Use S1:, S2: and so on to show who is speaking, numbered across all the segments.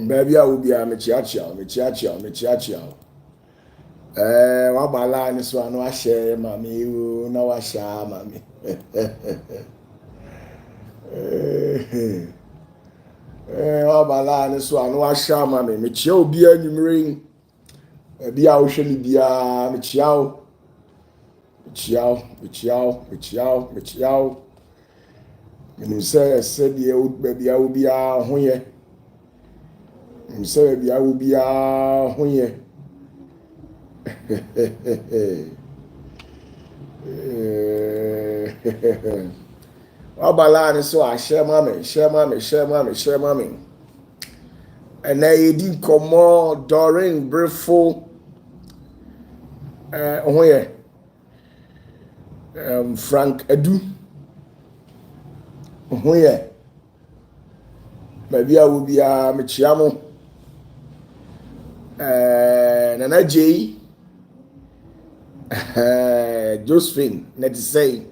S1: Baby, I will be a mechiachia. What my line is one was share, mammy, no, I share, mammy. What my line is one was share, mammy, Michio be a ring. Be out, shall be a Michiao. And said, the old baby, I will be a honey. And said, baby, I will be a honey. Abalani so I share mommy. And I did come more during briefful Frank Edu. Maybe I will be a Michiamo. Nana J. Josephine, let's say,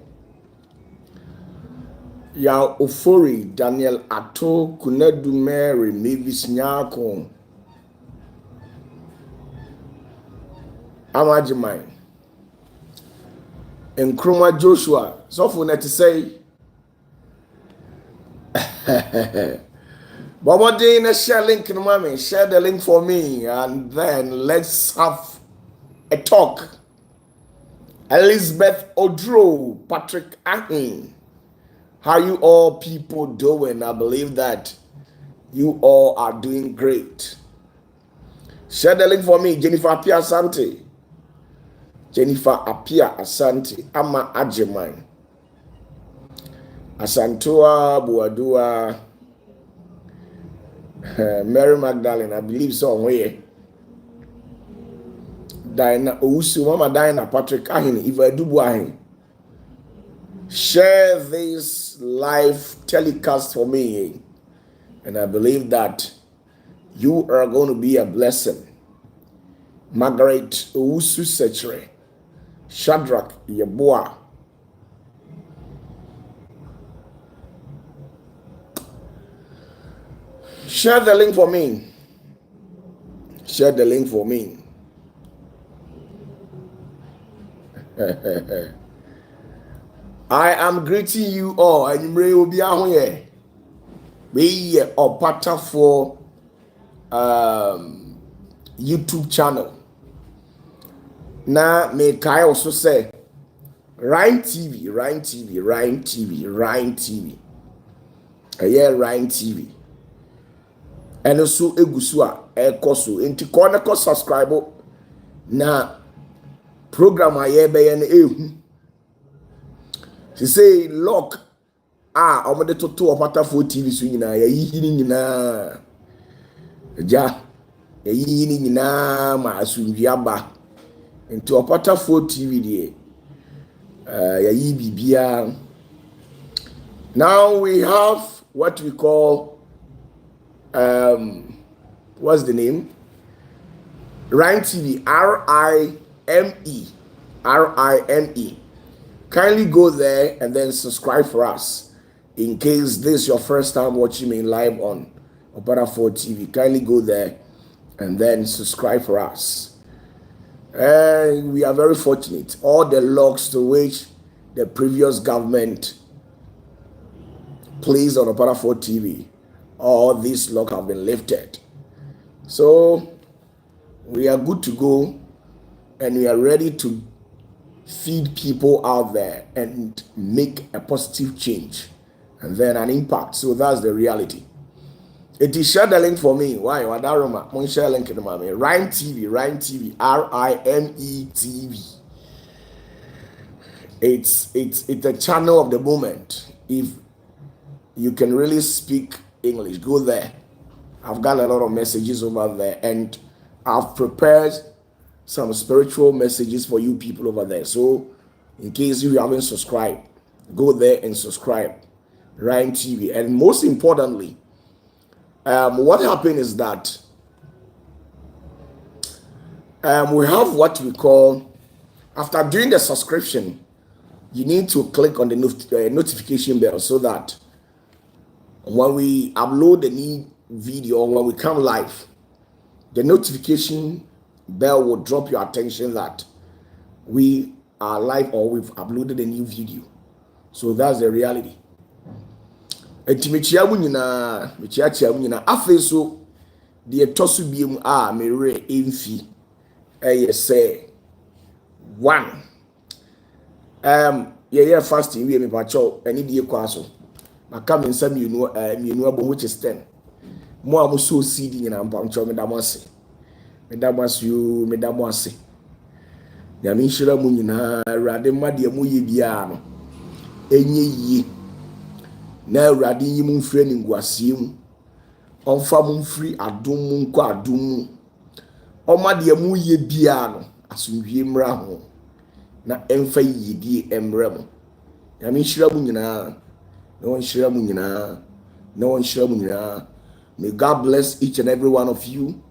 S1: Ya Ofori, Daniel Ato, Kunedu Mary, Mavis Nyako, Amajimai, and Kruma Joshua. So for let's say, Baba Dana share link in mommy, share the link for me, and then let's have a talk. Elizabeth Odro, Patrick Ahin, how you all people doing? I believe that you all are doing great. Share the link for me, Jennifer Apia Asante. Ama Ajeman. Asantua, Buadua, Mary Magdalene, I believe somewhere. Diana Ousu, Mama Diana, Patrick Ahin, Eva Dubuahin. Share this live telecast for me, and I believe that you are going to be a blessing. Margaret Ousu Sechere, Shadrach Yeboah. Share the link for me. I am greeting you all, and you may be here. We OPATAFUOR YouTube channel. Now, may I also say, Ryan TV. Ryan TV. And also, Egusua, Ekosu, into corner subscribe. Now, program I be she say lock omede toto OPATAFUOR TV so nyina yayi nyina ja yayi nyina ma asunviaba into OPATAFUOR TV die yayi bibia. Now we have what we call what's the name? Rhyme TV, RIME. Kindly go there and then subscribe for us. In case this is your first time watching me live on OPATAFUOR TV, kindly go there and then subscribe for us. And we are very fortunate. All the logs to which the previous government placed on OPATAFUOR TV, all these logs have been lifted. So we are good to go, and we are ready to feed people out there and make a positive change and then an impact. So that's the reality. It is share the link for me. Why? Wadaroma. Mon share link in the mommy. Rhyme TV, RIME TV. It's a channel of the moment. If you can really speak English, go there. I've got a lot of messages over there, and I've prepared some spiritual messages for you people over there. So in case you haven't subscribed, go there and subscribe. Rhyme TV. And most importantly, what happened is that we have what we call, after doing the subscription, you need to click on the notification bell so that when we upload video or when we come live, the notification bell will drop your attention that we are live or we've uploaded a new video. So that's the reality. Etimechiamu nyina, mechiachiamu nyina. Afe so the tosu biem a mere emfi say one. Yeah, fasting we me pacho any die kwa so. Maka me nsam mienu abom which is 10. Mo am so seed nyina mpamcho me damase. Me damase. Ya me hira mu nyina awrade made mu ye bia no. Enye yi. Na awrade yi mu mfre ni nguasie mu. Onfa mu mfri adom mu nko adom mu. Omade mu ye bia no asomdwie mra ho. Na emfa yidie emra mu. Ya me hira mu nyina. No one share munyina. No one share munyina. May God bless each and every one of you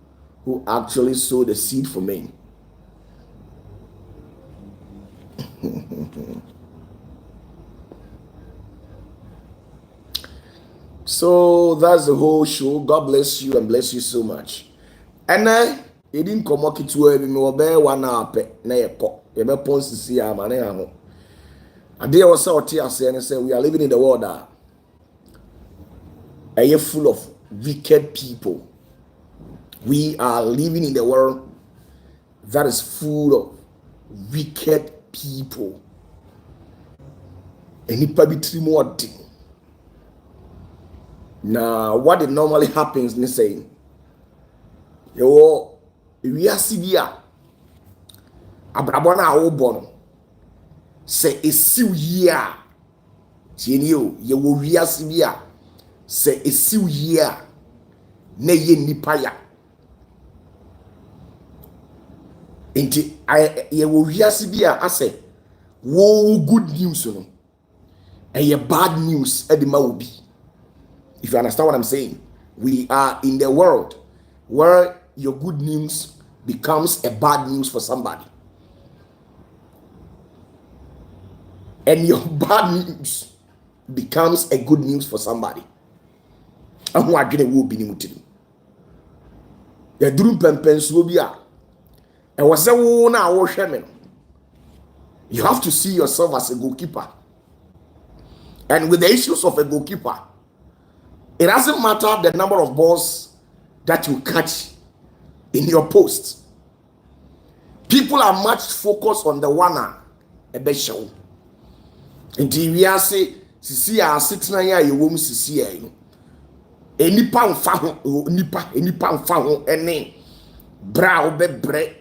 S1: who actually sowed the seed for me. So that's the whole show. God bless you and bless you so much. And it didn't come up to me obe 1 hour na yeko. Ebe pon sisi ama na ya ho. Ade was say we are living in the world that are full of wicked people. We are living in the world that is full of wicked people. And it now what it normally happens in saying yo we are sibia abrabona obono say esiw yia tienio ye wo wiase bia say esiw yia na ye nipa ya enti ye wo wiase bia ase wo good news no e bad news edima obi. If you understand what I'm saying, we are in the world where your good news becomes a bad news for somebody. And your bad news becomes a good news for somebody. And who are going to be new to you? The drum pempens will be out. And was a woman. You have to see yourself as a goalkeeper. And with the issues of a goalkeeper, it doesn't matter the number of balls that you catch in your post. People are much focused on the one a best show. Until we are say, sisi a sitna ya ye wom sisi ya. Enipa mfa ho enipa mfa ho ene bra obebre,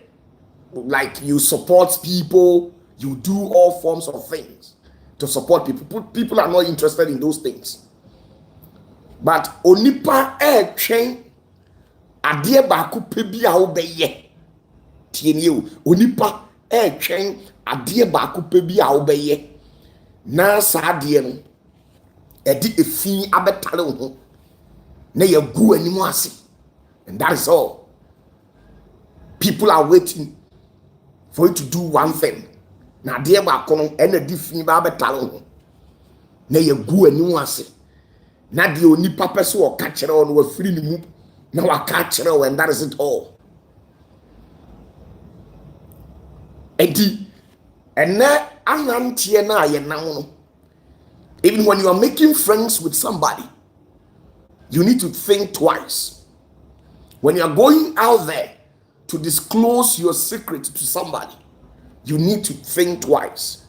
S1: like you support people, you do all forms of things to support people. People are not interested in those things. But onipa twen ade ba ko pe bia wo beye tieni o onipa twen ade ba ko pe bia wo beye na sa ade no edi efin abetale ho na ye gu animu ase, and that is all. People are waiting for you to do one thing na ade ba ko no e na di fin ba abetale ho na ye gu animu ase. Na di onipa pese o ka kire o no afiri ni mu na wa ka kire o, and that is it all. Edi ena anantie na ye nam no, even when you are making friends with somebody, you need to think twice. When you are going out there to disclose your secret to somebody, you need to think twice.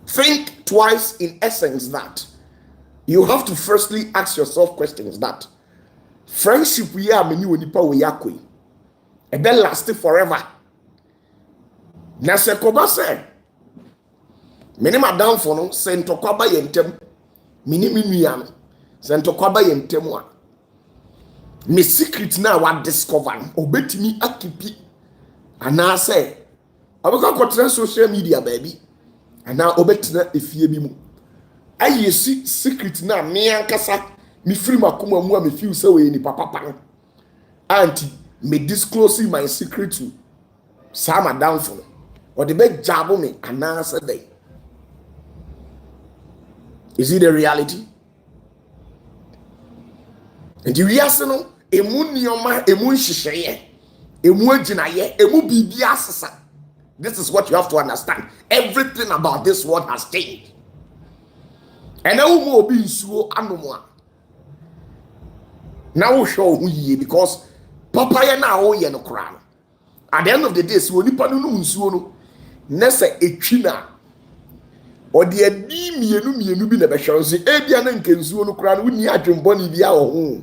S1: Think twice in essence that you have to firstly ask yourself questions that friendship we are many onipa we yakwe e be last forever. Na se koba se meni madam for no se ntokwaba yentem mini minua no se ntokwaba yentem a me secret na wa discover obetimi akipi ana se obeka kotre social media baby ana obetina efie bi mu aye secret na me ankasa me free makoma mu a me feel say we ni papa auntie me disclosing my secret to sama down for or the big jabo me anasa day. Is it a reality? And you wiase no emu nioma emu nhihye emu aginaye emu bibia asesa. This is what you have to understand. Everything about this world has changed. And now we will be nsuo anomwa. Now we show who ye because papa ya na o ye no kra. At the end of the day, so nipa no nsuo no na se etwina or the adi mienu bi na be hwe so ebia na nke nsuo no kra no woni adwembo ni bia wo ho.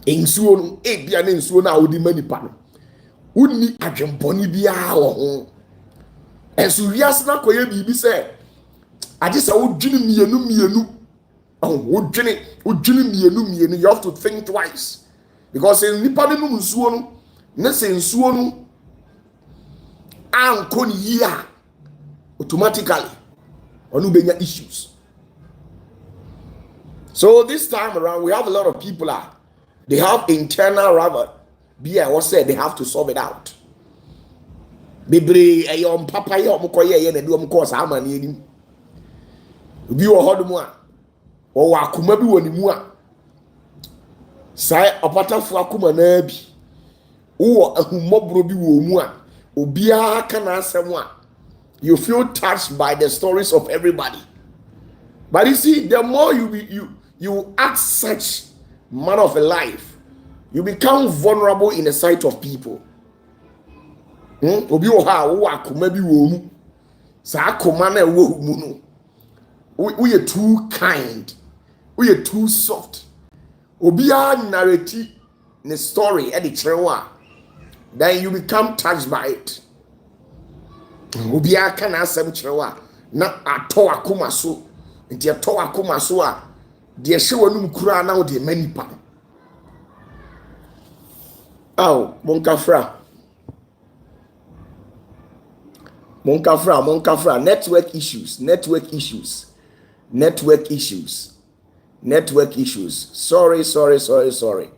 S1: Nsuo no ebia na nsuo na wodi manipa no wonni adwemponi bia wo ho enso wiase na koye bibi se age se wodwene mienu wodwene mienu you have to think twice because in nipa no nsuo no na se nsuo no anko ni yia automatically onu benya issues. So this time around we have a lot of people they have internal rather what said they have to solve it out. Bebre ayom papa ye omokoye ye na de omko sa amane ni. Obi wo hodo a wo akoma bi woni mu a sai opatafo akoma na bi wo ahumobro bi wo mu a obi aka na asem a you feel touched by the stories of everybody. But you see, the more you act such manner of a life, you become vulnerable in the sight of people. Obi o ha wo akoma bi wo mu sa akoma na wo mu no we are too kind, we are too soft. Obi a narrate the story at the trewa, then you become touched by it. Obi a kana asem trewa na ato akoma so nti ato akoma so a de hye wanum kura na wo de manipa. Oh, Monkafra. Network issues. Sorry.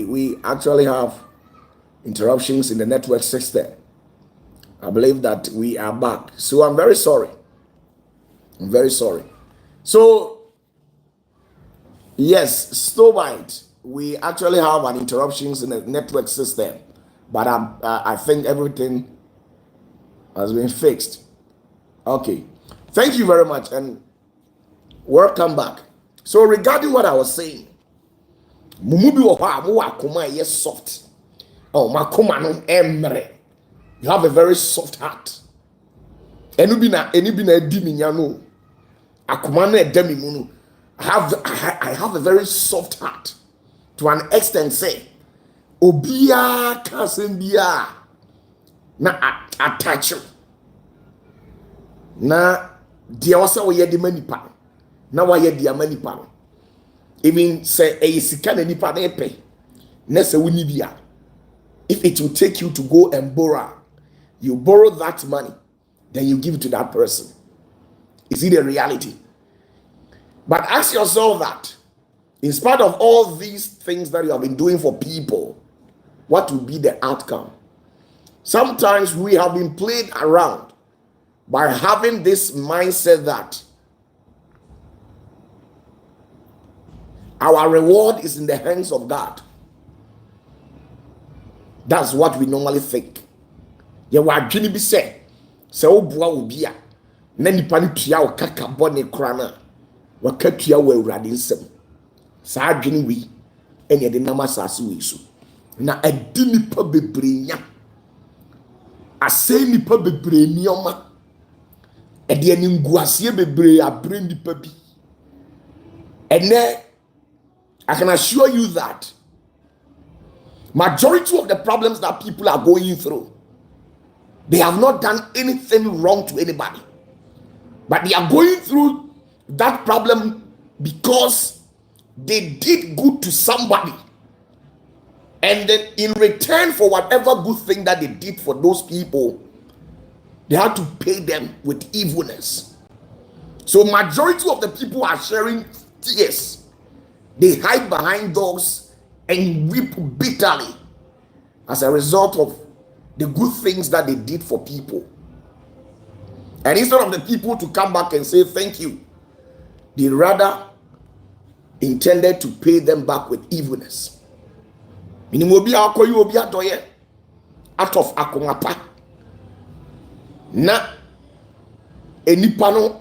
S1: We actually have interruptions in the network system. I believe that we are back. So I'm very sorry. So, yes, Stowbite. We actually have an interruptions in the network system, but I think everything has been fixed. Okay, thank you very much and welcome back. So regarding what I was saying, mumubi oha mo akoma yes soft. Oh, makoma no emre. You have a very soft heart. Eni bina edi minya no. Akoma no edemi mu no. I have a very soft heart. To an extent, say, Obia Kasembia na attach you. Na dia wasa wo ye de manipa. Na wa ye dia manipa. Even say e sika na nipa na epe. Na se woni bia. If it will take you to go and borrow, you borrow that money, then you give it to that person. Is it a reality? But ask yourself that. In spite of all these things that you have been doing for people, what will be the outcome? Sometimes we have been played around by having this mindset that our reward is in the hands of God. That's what we normally think. You are be said, so bua na nipa ni tua o kaka bone krana wa katua wa urade nsem. Sa adwene wi ene de nam asase wi so na adi nipa bebrenya ase nipa bebre nioma ede ani nguase bebre abre nipa bi ene I can assure you that majority of the problems that people are going through, they have not done anything wrong to anybody, but they are going through that problem because they did good to somebody, and then in return for whatever good thing that they did for those people, they had to pay them with evilness. So majority of the people are sharing tears. They hide behind doors and weep bitterly as a result of the good things that they did for people. And instead of the people to come back and say thank you, they rather intended to pay them back with evilness. Meaning obi akoyi obi adoye out of akomapa na enipa no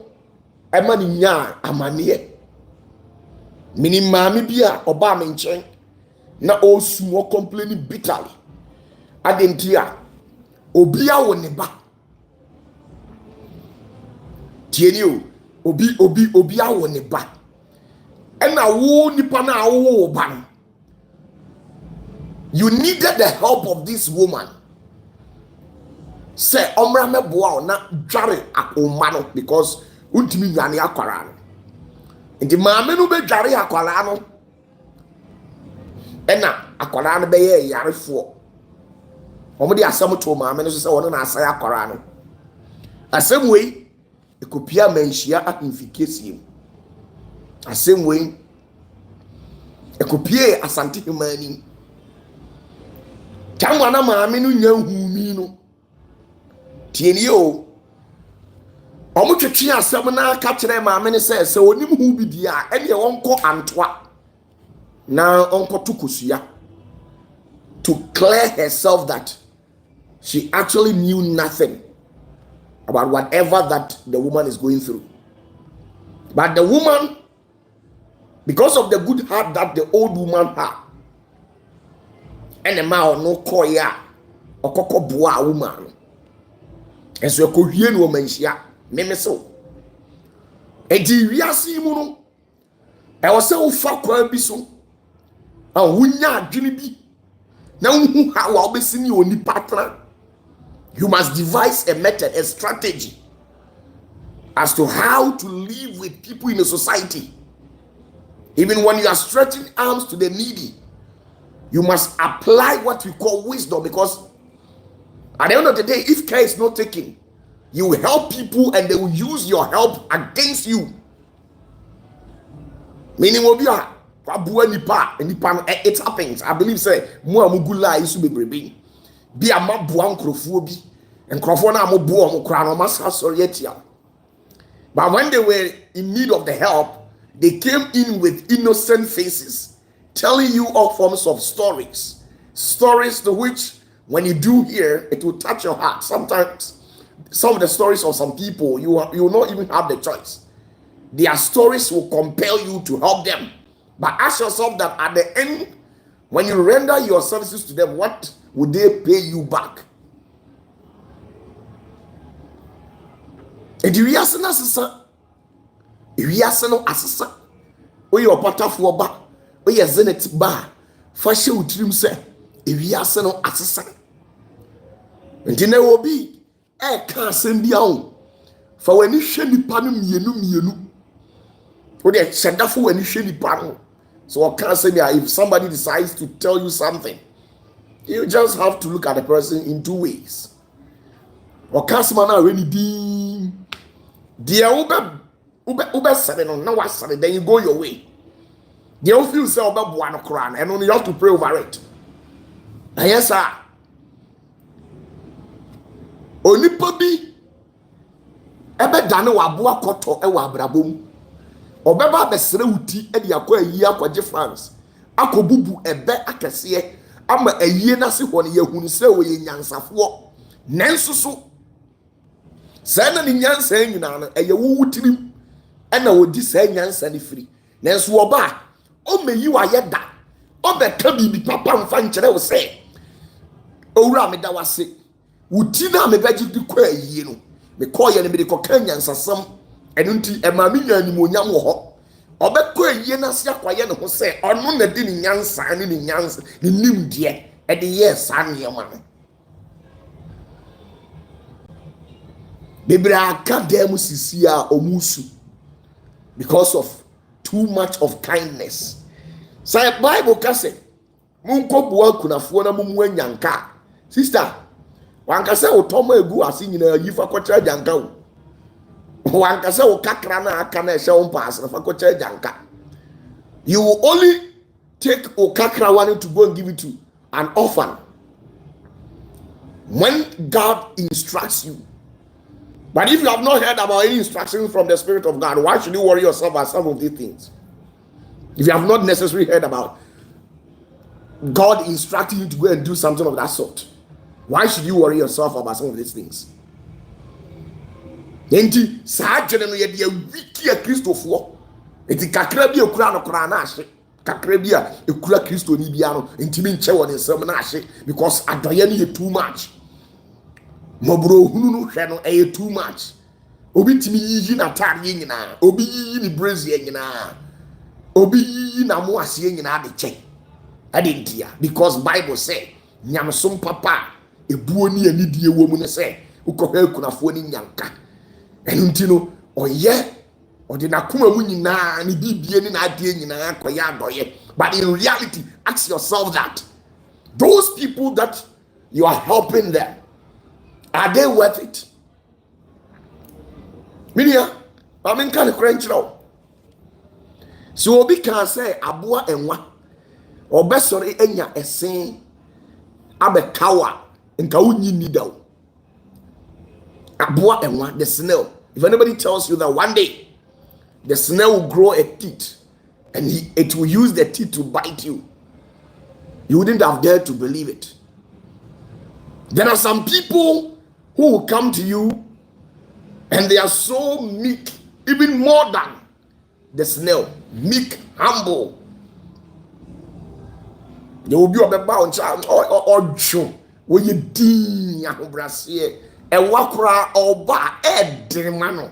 S1: ema ni nya amane. Meaning maami bi a oba me nchen na osumo complaining bitterly. Adentia obi awo ne ba. Tieni o obi awo ne ba. Ena wo nipa na awo ba no. You needed the help of this woman. Say omra me boa na dware akoma no because untimi nwane akwara no. Nti maame no be dware akwara no. Ena akwara no be ye yarefo. Omo de asem to maame no so say wono na asai akwara no. Asem wei ekopia manhia ahemfikesiem. Asem wei ekopie asante humani. Kamwa na maame no nya humi no. Tieni o. Omo twetwe asem na ka kire maame ne se onim hu bi dia ene wonko antwa na onko tukosua to clear herself that she actually knew nothing about whatever that the woman is going through. But the woman, because of the good heart that the old woman had, and the man no koya okoko boa woman, and so ko hie no manhia meme so edi wiase mu no e wo se wo fa kwa bi so a wunya adwene bi na hu ha wa obesi ni oni patra. You must devise a method, a strategy as to how to live with people in a society. Even when you are stretching arms to the needy, you must apply what we call wisdom, because at the end of the day, if care is not taken, you will help people and they will use your help against you. Meaning, it happens. I believe, say, Muamugula is to be bribing. Be a mabuan crofo and crofona mobuam crown massasorietia. But when they were in need of the help, they came in with innocent faces, telling you all forms of stories. Stories to which, when you do hear, it will touch your heart. Sometimes, some of the stories of some people, you will not even have the choice. Their stories will compel you to help them. But ask yourself that at the end, when you render your services to them, what would they pay you back? And you ask no asesa. You ask no asesa. We OPATAFUOR ba. We Zenith ba. Fashion utrim say. You ask no asesa. And you know be. Can't send the own. For when you share the panum mienu. When you send that for when you share the panum. So I can't say if somebody decides to tell you something, you just have to look at the person in two ways. Or can't man already dear ube said no now what said then you go your way. They don't feel so about one crown and only you have to pray over it. And yes, sir. Only puppy ebe dane wa boa koto e wa brabom. Obeba besere uti e de akwa yi akwaje France. Akobubu ebe akese ama ayie na se ho ne yehunu se wo ye nyansafo. Nanso so say na ni nyansa nyina no eye wo wutirim e na odi say nyansa ne firi. Nanso oba o meyi wa yeda. Obeka bibi papa mfa nkere wo se owura me da wase. Wuti na me beji di kwa ayie no. Me call ye ne me de koka nyansasam enu nti e ma me nya ni monyam wo ho. Obekọ ayie na se akwaye ne ho se ono na di ni nyansa ne ni nyansa ni nimde e de yes anema no. Bibra akadem sisi a omusu because of too much of kindness. Say Bible ka say munko bua kunafo na mumu anyanka. Sister, wanka say otomo egu ase nyina yifa kwacha janka wo. Wanka say okakra na aka na ehye wo pass na fa kwacha janka. You will only take okakra one to go and give it to an orphan when God instructs you. But if you have not heard about any instruction from the Spirit of God, why should you worry yourself about some of these things? If you have not necessarily heard about God instructing you to go and do something of that sort, why should you worry yourself about some of these things? Enti saa dwene no ye de wiki a Christopher enti kakra bi ekura no kora na ahye kakra bi a ekura Christo ni bia no enti mi nche won nsem na ahye because adoye no ye too much. Mobro hunu no hwe no e too much. Obi timi yiyi na tare nyina, obi yiyi ni brazier nyina, obi yiyi na mo ase nyina de che. Adentia because Bible say nyamsom papa ebuo ni anidie wo mu ne say ukọhwe kunafo ni nyanka enu no oye odi na kuma mu nyina ni bibie ni na adie nyina akoye adoye. But in reality, ask yourself that those people that you are helping them, are they worth it? Minia I mean kind of crunch now. So obi can say aboa enwa obesori enya esen abekawa nka wunyi nida aboa enwa, the snail. If anybody tells you that one day the snail will grow a teeth and it will use the teeth to bite you, you wouldn't have dared to believe it. There are some people who will come to you and they are so meek, even more than the snail. Meek, humble. They will be on the bound or show where you ding yahubrasie a wakra or ba edrimano.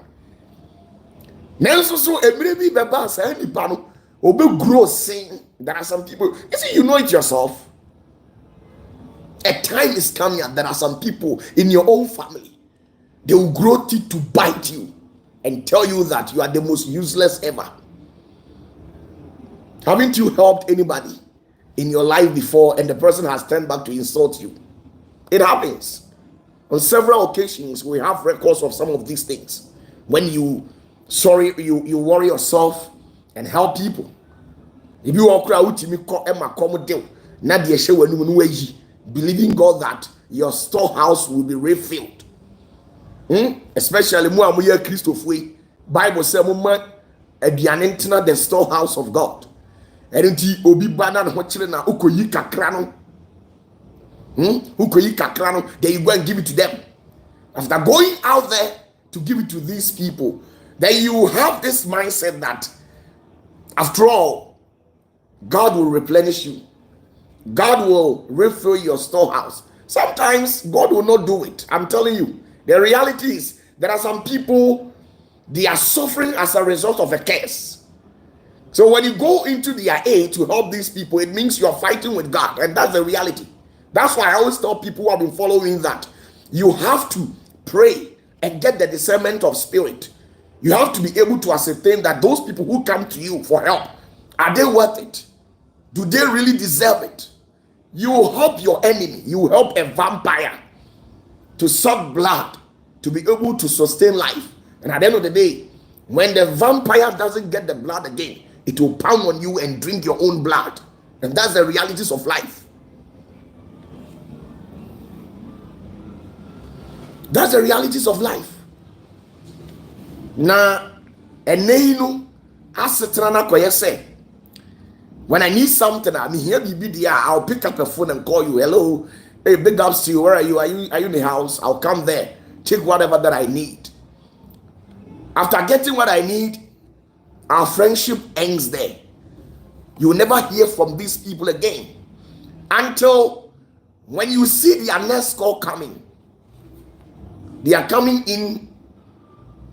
S1: Nelson so a baby bebas any pano or be grossing. There are some people, you see, you know it yourself. A time is coming and there are some people in your own family. They will grow teeth to bite you and tell you that you are the most useless ever. Haven't you helped anybody in your life before and the person has turned back to insult you? It happens. On several occasions, we have records of some of these things. When you worry yourself and help people. If you walk out to me, believing God that your storehouse will be refilled. Especially more and Christopher. Bible says, the storehouse of God. And obi banana na ukoyi kakrano. Ukoyi kakrano, then you go and give it to them. After going out there to give it to these people, then you have this mindset that after all, God will replenish you. God will refill your storehouse. Sometimes God will not do it. I'm telling you. The reality is there are some people, they are suffering as a result of a curse. So when you go into their aid to help these people, it means you are fighting with God, and that's the reality. That's why I always tell people who have been following that you have to pray and get the discernment of spirit. You have to be able to ascertain that those people who come to you for help, are they worth it? Do they really deserve it? You will help your enemy. You will help a vampire to suck blood, to be able to sustain life. And at the end of the day, when the vampire doesn't get the blood again, it will pound on you and drink your own blood. And that's the realities of life. That's the realities of life. Now, enenu asetrana koye say, when I need something, I'm here, I'll pick up a phone and call you. Hello, hey, big ups to you. Where are you? Are you in the house? I'll come there. Take whatever that I need. After getting what I need, our friendship ends there. You will never hear from these people again until when you see their next call coming. They are coming in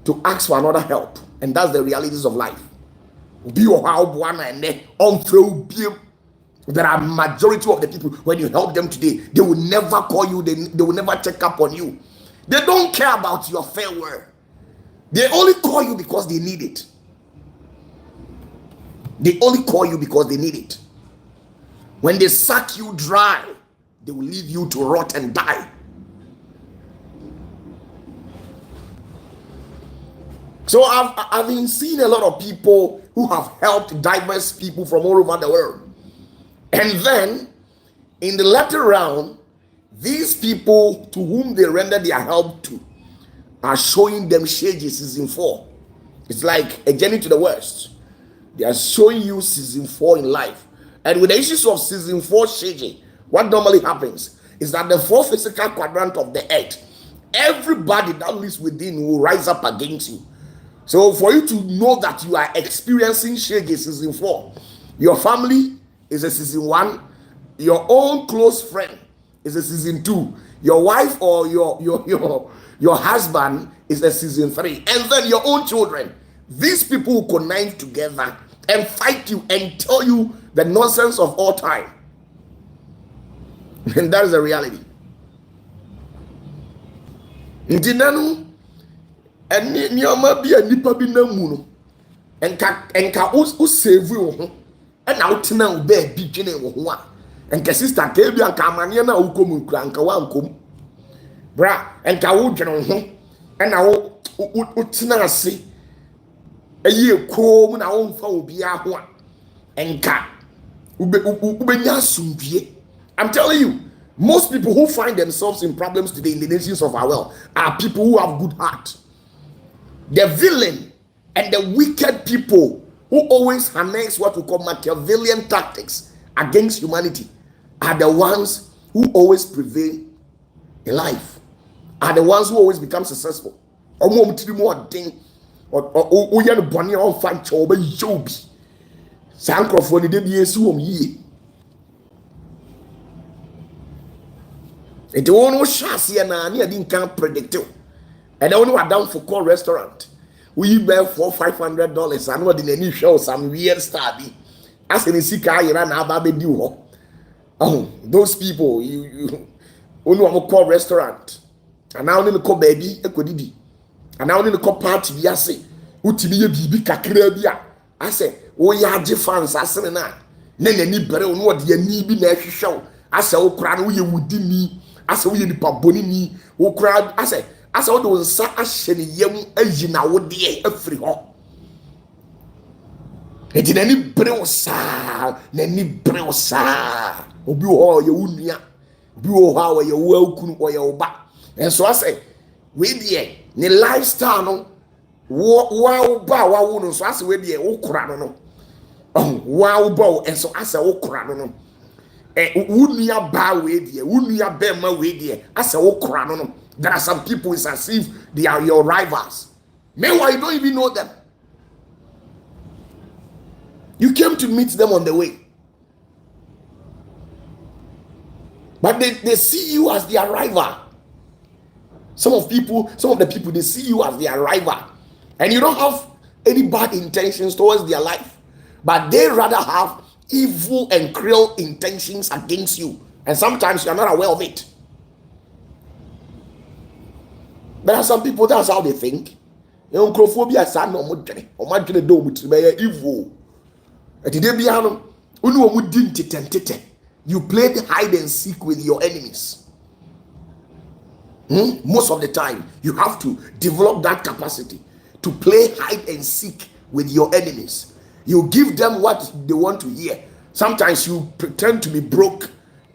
S1: to ask for another help, and that's the realities of life. There are majority of the people, when you help them today, they will never call you, they will never check up on you. They don't care about your farewell. They only call you because they need it. They only call you because they need it. When they suck you dry, they will leave you to rot and die. So I've been seeing a lot of people who have helped diverse people from all over the world. And then, in the latter round, these people to whom they render their help to are showing them shades season 4. It's like a journey to the West. They are showing you season 4 in life. And with the issues of season 4 changing, what normally happens is that the 4 physical quadrant of the earth, everybody that lives within will rise up against you. So for you to know that you are experiencing shege season 4, your family is a season 1, your own close friend is a season 2, your wife or your husband is a season 3, and then your own children. These people will connive together and fight you and tell you the nonsense of all time. And that is the reality. Ndinanu eni nyoma bi anipa bi namu no enka u save wo ho na utena u be bi dwene wo ho a enka sister ka bi anka amane na u kom nkura anka wa nkom bra enka wo dwene wo ho na wo utena ase ayi kom na wo mfa obi a ho a enka ubenya asumdie. I'm telling you, most people who find themselves in problems today in the nations of our world are people who have good heart. The villain and the wicked people who always harness what we call Machiavellian tactics against humanity are the ones who always prevail in life, are the ones who always become successful. It won't chassis and I didn't can't predict it. And I only went down for call restaurant. We buy $400-$500 and what in any show some weird study. As in the car, you ran a do. Oh, those people you only want to call restaurant. And now only call baby equididi. And now only call party yase. Utibi bibi kakrebia. I say, oh ya fans asena. Nene ni bere onu odi ani bi na hwehwe. I say o kra no ye wudi ni. I say we nipa boni ni. O kra I say o do nsa ahye ne yam ayi na wo de afiri ho. Eti nani bere o sa, nani bere o sa. Obi ho ye wunua. Obi ho ye wo akunu o ye oba. And so I say we dey ne lifestyle no wow ba wa no so I say we dey wo kra no. Wow ba and so I say wo kra no. Wunua ba we dey, wunua be ma we dey. I say wo kra no. There are some people it's as if they are your rivals. Meanwhile, you don't even know them. You came to meet them on the way. But they see you as their rival. Some of the people, they see you as their rival. And you don't have any bad intentions towards their life. But they rather have evil and cruel intentions against you. And sometimes you are not aware of it. There are some people, that's how they think. Evil. You play hide and seek with your enemies. Most of the time, you have to develop that capacity to play hide and seek with your enemies. You give them what they want to hear. Sometimes you pretend to be broke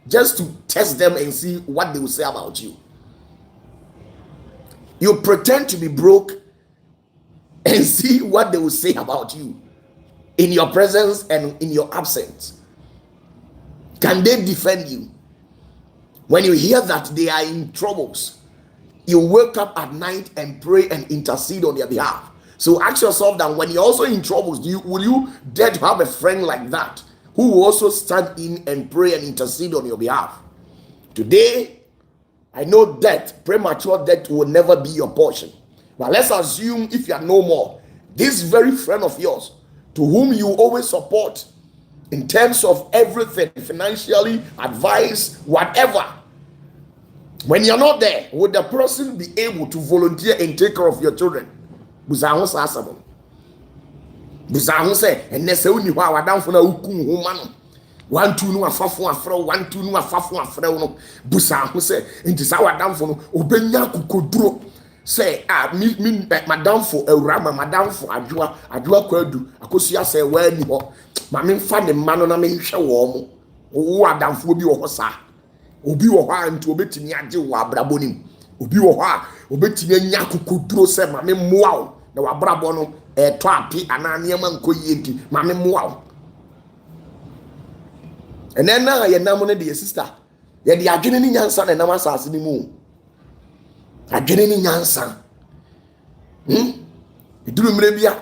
S1: just to test them and see what they will say about you. You pretend to be broke and see what they will say about you in your presence and in your absence. Can they defend you? When you hear that they are in troubles, you wake up at night and pray and intercede on their behalf. So ask yourself that when you're also in troubles, will you dare to have a friend like that who will also stand in and pray and intercede on your behalf? Today, I know death, premature death will never be your portion. But let's assume if you are no more, this very friend of yours, to whom you always support in terms of everything, financially, advice, whatever, when you're not there, would the person be able to volunteer and take care of your children? Buzahu say, and they say, "Uni wa down for na ukum humano." 1 2 no afafo afro 1 2 no afafo afro no busa ho se nti sa wadamfo no obenya kokoduro se mi madamfo awurama madamfo adwoa kwadu akosia se wani ho ma me mfa ne ma no na me hwe wo mo wo adamfo bi wo ho sa obi wo ho a nti obetimi age wo abrabonim obi wo ho a obetimi anya kokoduro se ma me moa wo na wabrabo no to api ananiema nkoyie nti mame moa. And then now ye nam no de sister ye de adwene ni nyansa na nam asase ni mu. Adwene ni nyansa. Iduru mre bia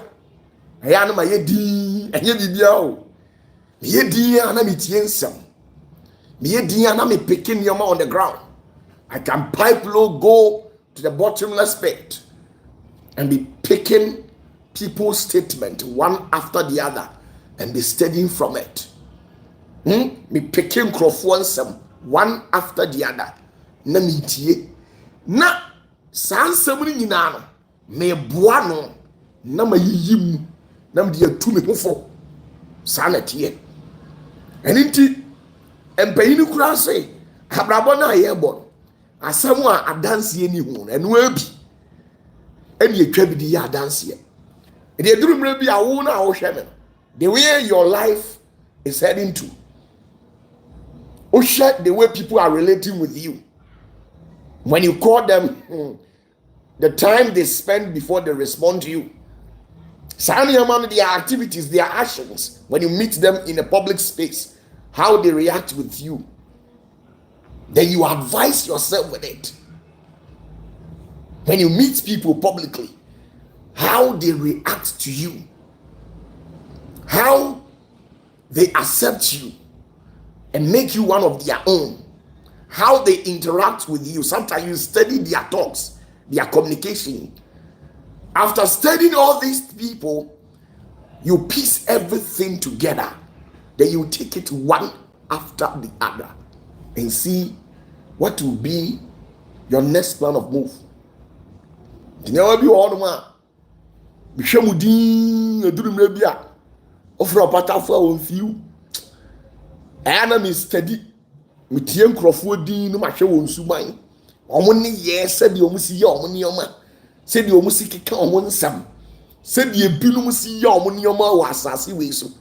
S1: aya no ma ye di enye bibia o. Ye di ana metie nsam. Ye di ana me picking your on the ground. I can pipe low, go to the bottomless pit and be picking people's statement one after the other and be studying from it. Me picking crofonsem one after the other. Na mitie. Na sansem ni nyina no me boa no na mayiyim na me de atu me hofo. Sanete. Eniti empayini kura se abrabo na yebo. Asam a adanse ni hu enu abi eni etwa bi di ya adanse e de durumre bi awo na wo hwe me the way your life is heading to o share the way people are relating with you when you call them the time they spend before they respond to you, their activities, their actions when you meet them in a public space, how they react with you. Then you advise yourself with it. When you meet people publicly, how they react to you, how they accept you and make you one of their own, how they interact with you. Sometimes you study their talks, their communication. After studying all these people, you piece everything together. Then you take it one after the other and see what will be your next plan of move. You never be all the man. Bishamudin, a dream rebia. Offer a OPATAFUOR with you. Anna is steady. Mitian Crawfordin, no matter what Subai. Omoni, yes, said the Omusi Yomonioma. Said the Omusiki Kamon Sam. Said the Bilumusi Yomonioma was Sassi Weso.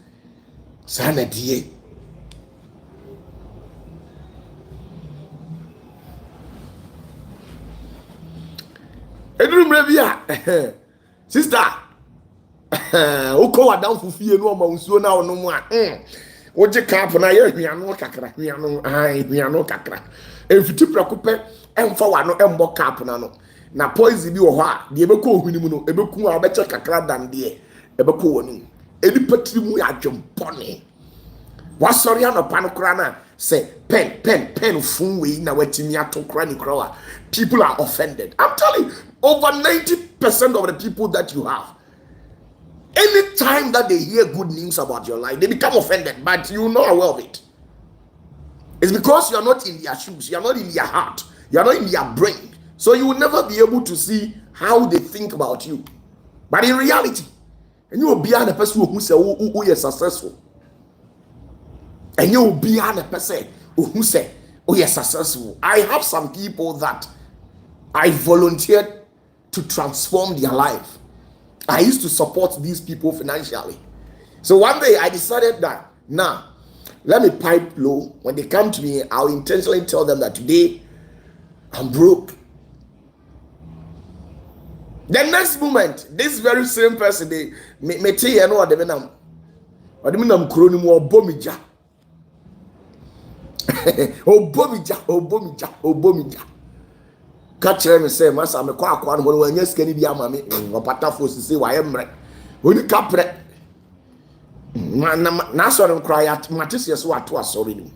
S1: Sanity. Edrum Revia, sister. Oko wa down for fear no ma nsuo na ono mu a. Oje cap na ye hwiano kakra, hwiano kakra. Emfiti prakope emfa wa no embo cap na no. Na poison bi wo ho a, de ebeko ohuni mu no, ebeku a obeche kakra dan de, ebeko wonu. Edi patri mu ya dwempone. Wasori anopa no kra na say pen fun we na watimi atokra ni kra. People are offended. I'm telling you, over 90% of the people that you have, anytime that they hear good news about your life, they become offended, but you're not aware of it. It's because you're not in their shoes, you're not in their heart, you're not in their brain. So you will never be able to see how they think about you. But in reality, and you will be a person who say, who is successful. And you will be a person who say, oh, yes, successful. I have some people that I volunteered to transform their life. I used to support these people financially. So one day I decided that, now, let me pipe low. When they come to me, I'll intentionally tell them that today I'm broke. The next moment, this very same person, they me tell you know what they mean. What they mean I'm crony more bomija. Obomija. Catch me say, Master, I'm a quack one when you're skinny be a mammy, or OPATAFUOR to say why I'm right. When you capre National cry at Matisius, what was sorry.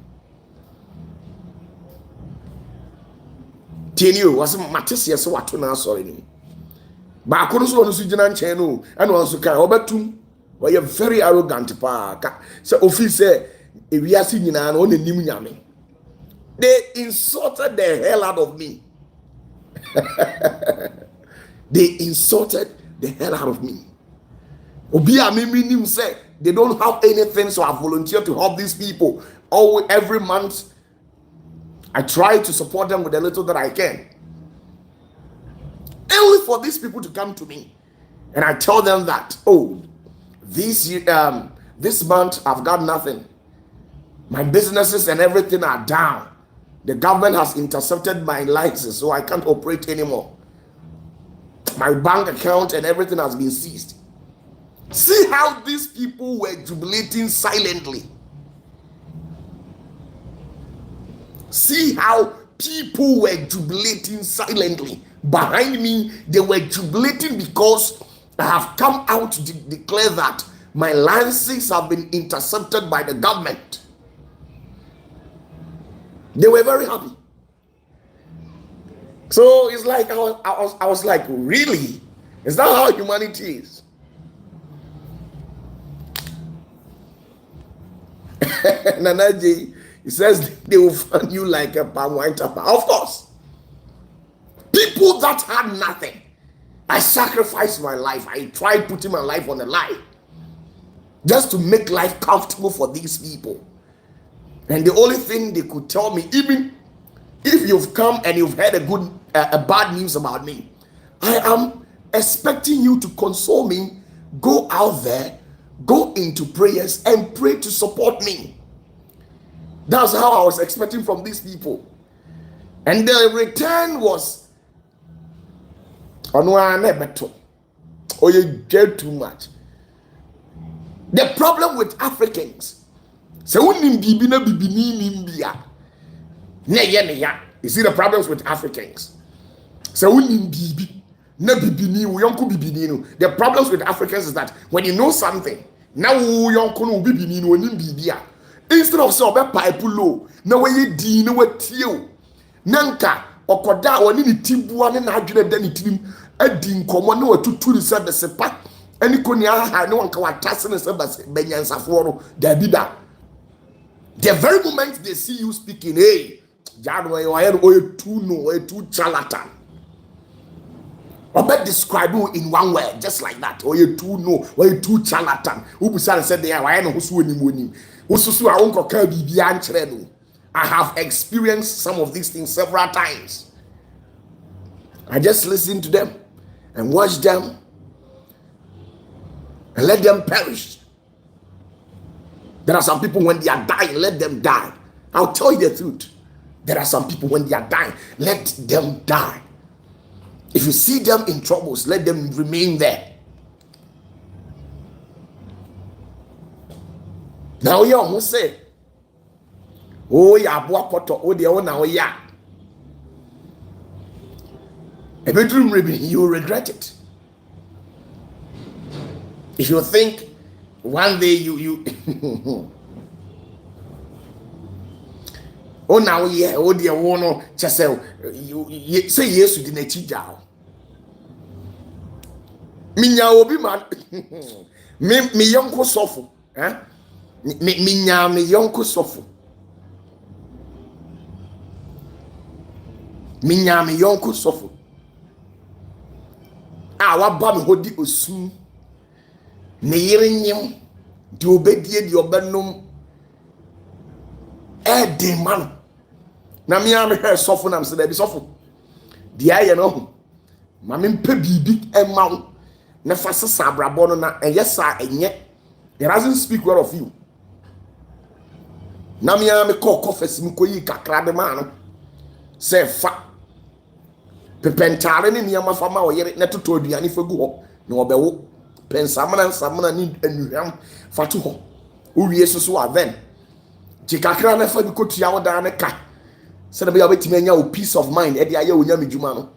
S1: Tell you was Matisius, what to now sorry. But I couldn't so on channel and also can overtum. Why you're very arrogant, pa. So, officer, if we are singing an only Nimunyami. They insulted the hell out of me. They insulted the hell out of me. Obia Mimi said they don't have anything, so I volunteer to help these people. Every month, I try to support them with the little that I can. Only for these people to come to me, and I tell them that, oh, this month I've got nothing. My businesses and everything are down. The government has intercepted my license, so I can't operate anymore. My bank account and everything has been seized. See how these people were jubilating silently. See how people were jubilating silently. Behind me, they were jubilating because I have come out to declare that my lances have been intercepted by the government. They were very happy. So it's like I was like, really? Is that how humanity is? Nanaji, he says they will find you like a palm wine tapper. Of course. People that had nothing. I sacrificed my life. I tried putting my life on the line just to make life comfortable for these people. And the only thing they could tell me, even if you've come and you've heard a bad news about me, I am expecting you to console me. Go out there, go into prayers and pray to support me. That's how I was expecting from these people. And the return was, oh, you get too much. The problem with Africans, you see the problems with Africans. The problems with Africans is that when you know something, now instead of saying pipe low, now you di no what you nanka okoda oni ni tibu ani na adwene da ni tirim adi nkomo na watutu ni se besepa ani ko ni aha ne wanka watase ne se benyansafo no da bi da. The very moment they see you speaking, hey, you too charlatan. Or describe you in one word, just like that. Or you too charlatan. Ubusan said there, I know who's winning. I have experienced some of these things several times. I just listen to them and watch them and let them perish. There are some people when they are dying, let them die. I'll tell you the truth. There are some people when they are dying, let them die. If you see them in troubles, let them remain there. Now you almost say, oh yeah, oh dear, oh now yeah. A bedroom ribbon, you will regret it. If you think one day you oh now yeah, oh dear, oh no, just say you say yes to the nature down. Minya obi man me yonko sofo, eh? Minya me yonko sofo. Minya me yonko sofo. Ah, waba me hodi osum. Ne yerenyem di obedie di obenum de man na me am he sofo na me se da bi sofo di aye no ma me mpa bibi ema na fa sesa abrabo no na yesa enye it doesn't speak well of you na me am call confess mi koyi kakra de man no se fa pepentare ne niam fa ma o yere na toto aduane fa gu ho na obewo pensamana ni anuham fatu ho owie soso aven jikakra na fa bi kotua wodan ne ka se na be obetimi anya o peace of mind e de aye onya medjuma no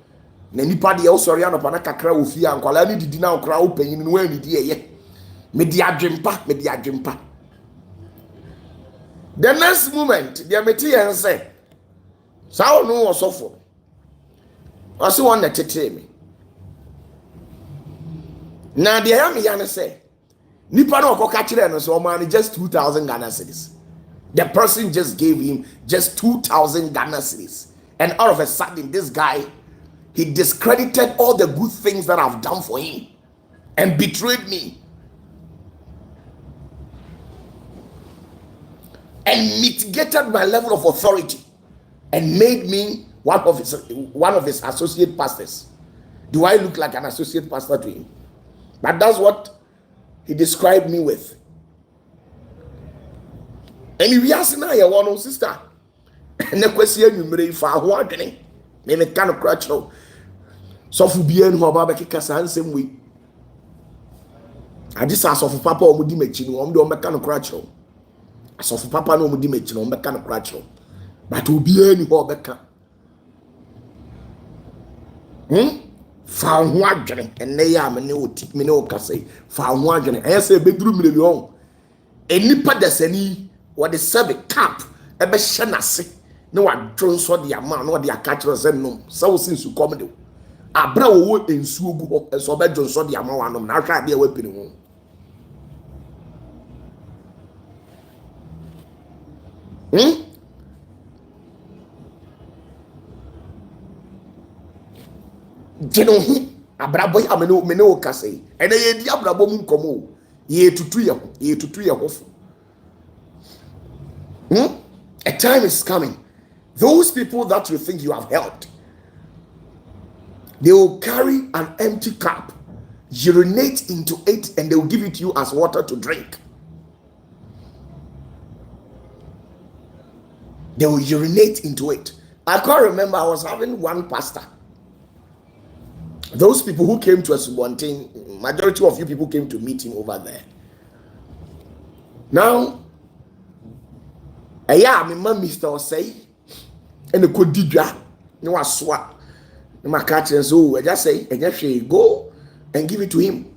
S1: na nipa de o sori anopa na kakra wo fie ankwala ni didi na okra wo panyin no wan didi eye me di adwempa. The next moment the meti en say sao no osofo ase won na tete me na de ya me ya ne say nipa na okoka kire no so o man just 2,000 Ghana cedis. The person just gave him just 2,000 Ghana cedis, and all of a sudden this guy, he discredited all the good things that I've done for him and betrayed me and mitigated my level of authority and made me one of his associate pastors. Do I look like an associate pastor to him? But that's what he described me with. And we ask now your one sister. And the question you made for who are doing me kind of crutch. So for being who about kika same way. Adisa asofo papa omudi mechi no omde ombeka no kra kiro. Asofo papa no omudi mechi no ombeka no kra kiro. But obi ani ho obeka. Fa ho adwene enne ya me ne oti me ne okase fa ho adwene ayese beduru million enipa dasani what serve cap ebe hye nase ne wadwo nso de ama no de aka kire se nom se wo sinsu kom de abra wo ensu ogu ho enso bedwo nso de ama wanom na hwa de wapini ho Jeno abrabo ya me ne okase ene ye di abrabo mu nkomo ye tutu ye hofo. A time is coming, those people that you think you have helped, they will carry an empty cup, urinate into it, and they will give it to you as water to drink. They will urinate into it. I can't remember, I was having one pastor. Those people who came to us one thing, majority of you people came to meet him over there. Now, my mom Mr. say, and the Kodidra, no swap. My catchers, I just say, and just go and give it to him.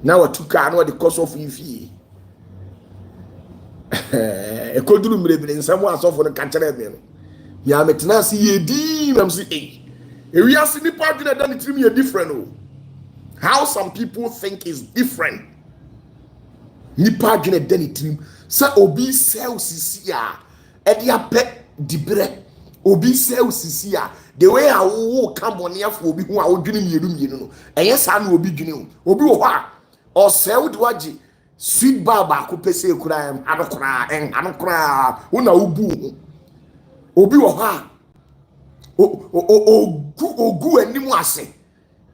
S1: Now I took I know the cost of fee. A cold room in someone saw for the catcher. Ya metna see ye di am say we are seeing part that done it me different. How some people think is different. Nipa gene dani trim sa obi sell sisia e dia pe dibre obi sell sisia the way a wo cambonia for obi hu a odwene mienu no enye sa na obi dwene obi wo ha o sell de wagi sweet baba ko pese kura anokra una ubu obi wo ha ogu anim ase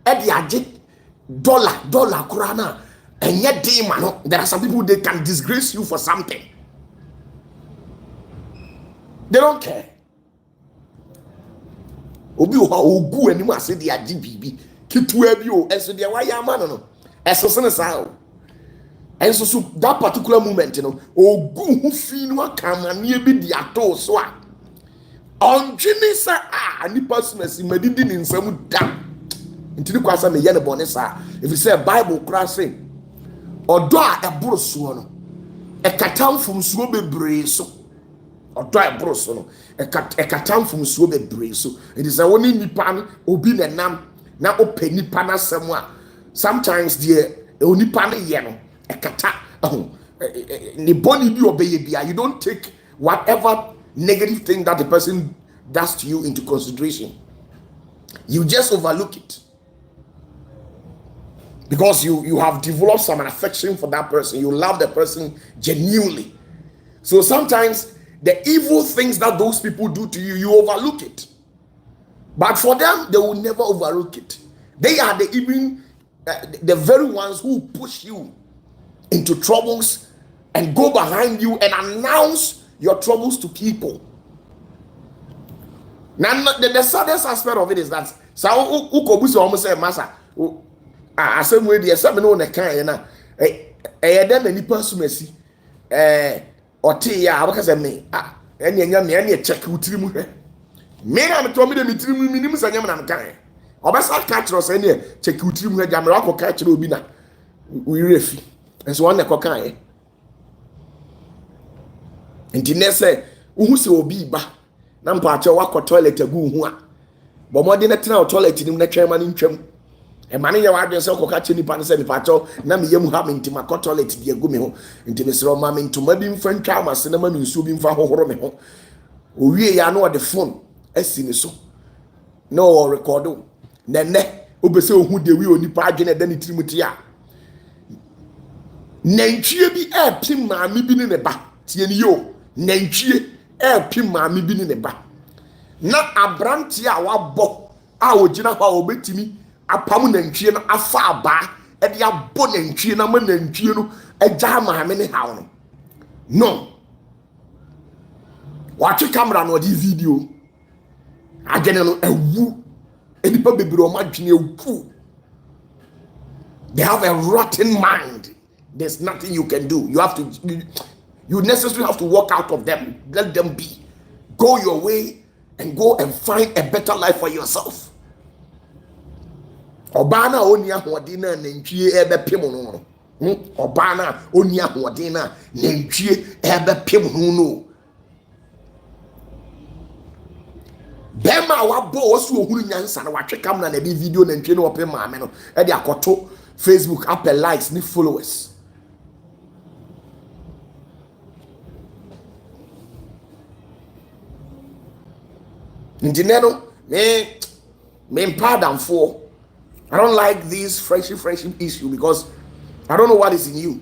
S1: e de age dollar kura na. And yet, there are some people they can disgrace you for something. They don't care. Obi ogu animu ase de agi bibi kitu abi o enso de wa ya ma no enso se ne sa o enso so that particular moment ogu hu fi no akamane bi de ato so a onjini sa nipa so na si madidi ni nsam da ntini kwasa me ye ne bone sa if you say Bible kura say odo a eboro so no ekatamfum so bebre so odo a eboro so no ekatamfum so bebre so it is a woni nipa no obi na nam na ope nipa na sem a sometimes the onipa no ye no ekata ni boni bi obeye bia you don't take whatever negative thing that the person does to you into consideration. You just overlook it. Because you have developed some affection for that person. You love the person genuinely. So sometimes the evil things that those people do to you, you overlook it. But for them, they will never overlook it. They are the very ones who push you into troubles and go behind you and announce your troubles to people. Now, the saddest aspect of it is that almost say, Massa. Asem we dey asem no na kan na dem ani pasumasi ote ya abaka me enya nya me enya check utiri mu hwe me na me to me de mitiri mu minim sanya me na kan obesa ka kiro se ne check utiri mu hwe ja me rakọ ka kiro obi na we refi enso won na ko kan enti ne se uhu se obi ba na mpa ache wakọ toilet agu hu a bo mo de na tena toilet nim na twema ni ntwam e mane ya wadwen se okoka che nipa ne se nipa acho na me yam ha me ntima ko toilet de agu me ho nti me sero ma me ntoma bi mfa ntwa amase na ma me nsuo bi mfa hohoro me ho owie ya na ode phone asi me so no record na ne obese ohu de wi onipa adwene da ne tirimuti a nantwie bi pim maame bi ne ba tie ni yo nantwie pim maame bi ne ba na abrante a wabọ a ogina ha obetimi apam nantwie no afa aba e de abọ nantwie na ma nantwie no agya maame ne ha no watch camera no di video agene no ewu enipa bebre o ma dwene ewu They have a rotten mind. There's nothing you can do. You necessarily have to walk out of them. Let them be. Go your way and go and find a better life for yourself. Obana onia hodina nentwie ebepem no. Obana onia hodina nentwie ebepem no. Bema wabo osu ohuru nyansa na watwe kamera na bi video nentwie no opem maame no e de akoto Facebook apple likes ni followers. Intineno me pardon for. I don't like this friendship issue because I don't know what is in you.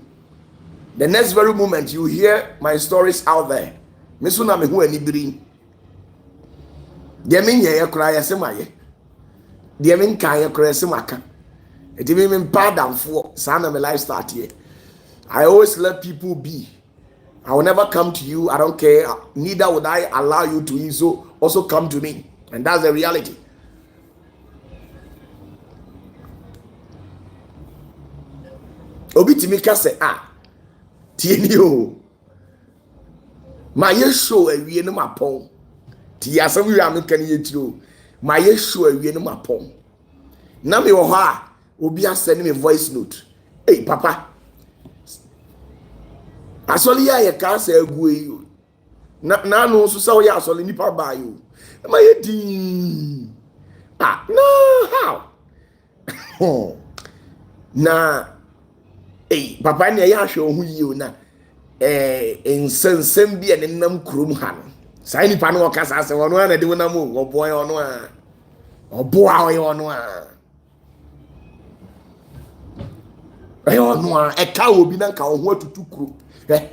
S1: The next very moment you hear my stories out there. Mesuna me hu anibiri. De me ye kura ye semaye. De me nkan ye kura semaka. E me pardon for sana me life start here. I always let people be. I will never come to you. I don't care. Neither would I allow you to also come to me. And that's the reality. Obi timika say tieni o. Ma ye show awie no mapon. Ti asem wi am kan ye tiro. Ma ye show awie no mapon. Na me wo ha obi asend me voice note. Hey papa. Asoli ya ye ka say agu e. Na no so say wo ya asoli nipa ba yo. Ma ye din. No how? Na papa ne ya hwe ohu yi o na ensensem bi ene nam krom ha no sai nipa no okasa se wono na de wonam oboy ono a oboa oy ono a ono a eka obi na nka ohu atutu kuro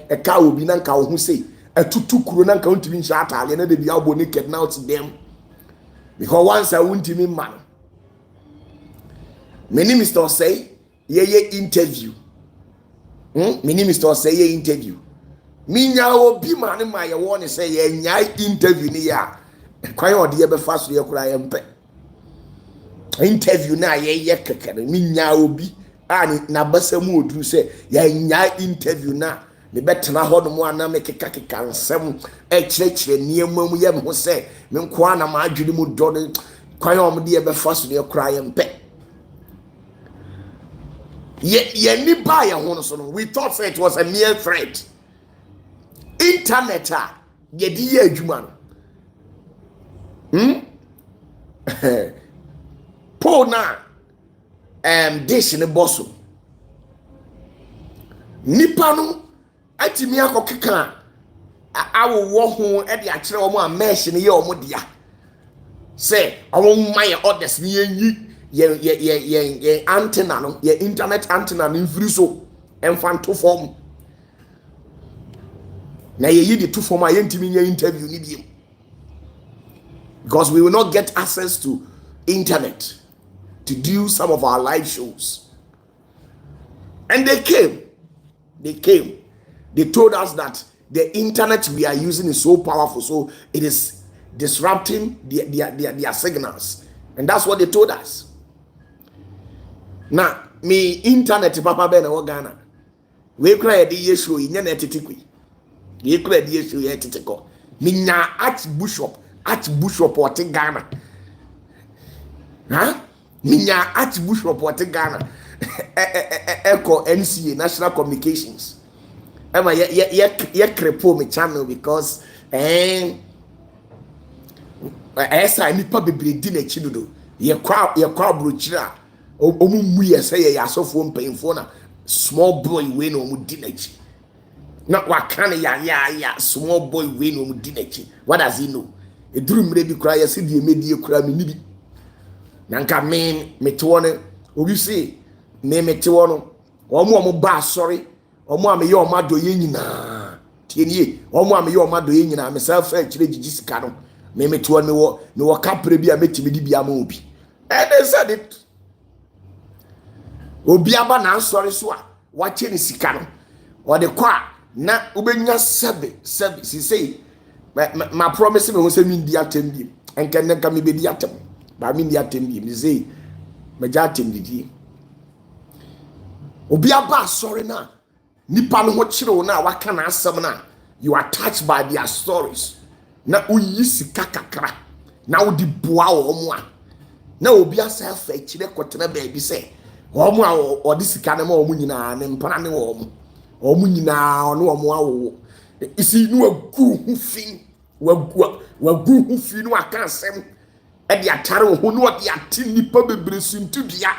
S1: eka obi na nka ohu sei atutu kuro na nka ontimi ncha atale na de bia obo naked now to them because once I wontimi man many Mr. say ye interview me name is to say ye interview. Minya obi man ma ye won say ye nya interview ni ya. Kwan ode ye be fa so ye kura ye mpe. Interview na ye kekere minya obi na basamu oduru say ye nya interview na me betena ho no mo ana me keka nsem kire niamam ye me ho say me nko na ma adwene mu do ne kwan o me de ye be fa so ye kura ye mpe. We thought it was a mere threat. Internet ye di ye adwuma po na dish ne bosso nipa no atimi akokeka awo ho e de akere omo a mesh ne ye omo dia say omo my orders ni yi ye antenna no ye internet antenna no mfiri so emfanto form na ye yi the two form ye ntimi nye interview ni biem because we will not get access to internet to do some of our live shows. And they told us that the internet we are using is so powerful, so it is disrupting their signals, and that's what they told us. Now, me internet papa be na wo Ghana. We kra de yesho nya na tetekwi. We kra de yesho ye teteko. Me nya archbishop ot Ghana. Me nya archbishop ot Ghana. Echo NCA National Communications. Ema ye cripple me channel because esa nipa bebre di na chidodo. Ye kwa brochira. Omu muye say ye asofo mpanyimfo na small boy we no mu di nachi na wakane ya small boy we no mu di nachi. What does he know? Eduru mre bi kura ye se die medie kura me nibi na nka me te wona obi say me te wono omo ba sorry omo am ye omo ado ye nyina tienie omo am ye omo ado ye nyina me self kire gigi sika no me te wona me wo kapre bi a metimi di bi ama obi and they said it. Obi aba na ansori so a wache ni sika no o de kwa na ubenya sebe si say ma promise me ho se mi ndi atem bi enka nka me be di atem ba mi ndi atem bi ni say ma ja atem di Obi aba sorry na. Nipa no ho chire wo na waka na asem na. You are touched by their stories. Na uyi sika kakra. Na udi boa wo mo a. Na obi asa fa chire kotena baabi se. Wo mo a odi sika na ma wo nyina ne mpana ne wo mo. Wo mo nyina ono wo mo awo. Isi no agu hu fin. Wagu hu fin no aka asem. E de atare wo no de ati nipa bebre suntudua.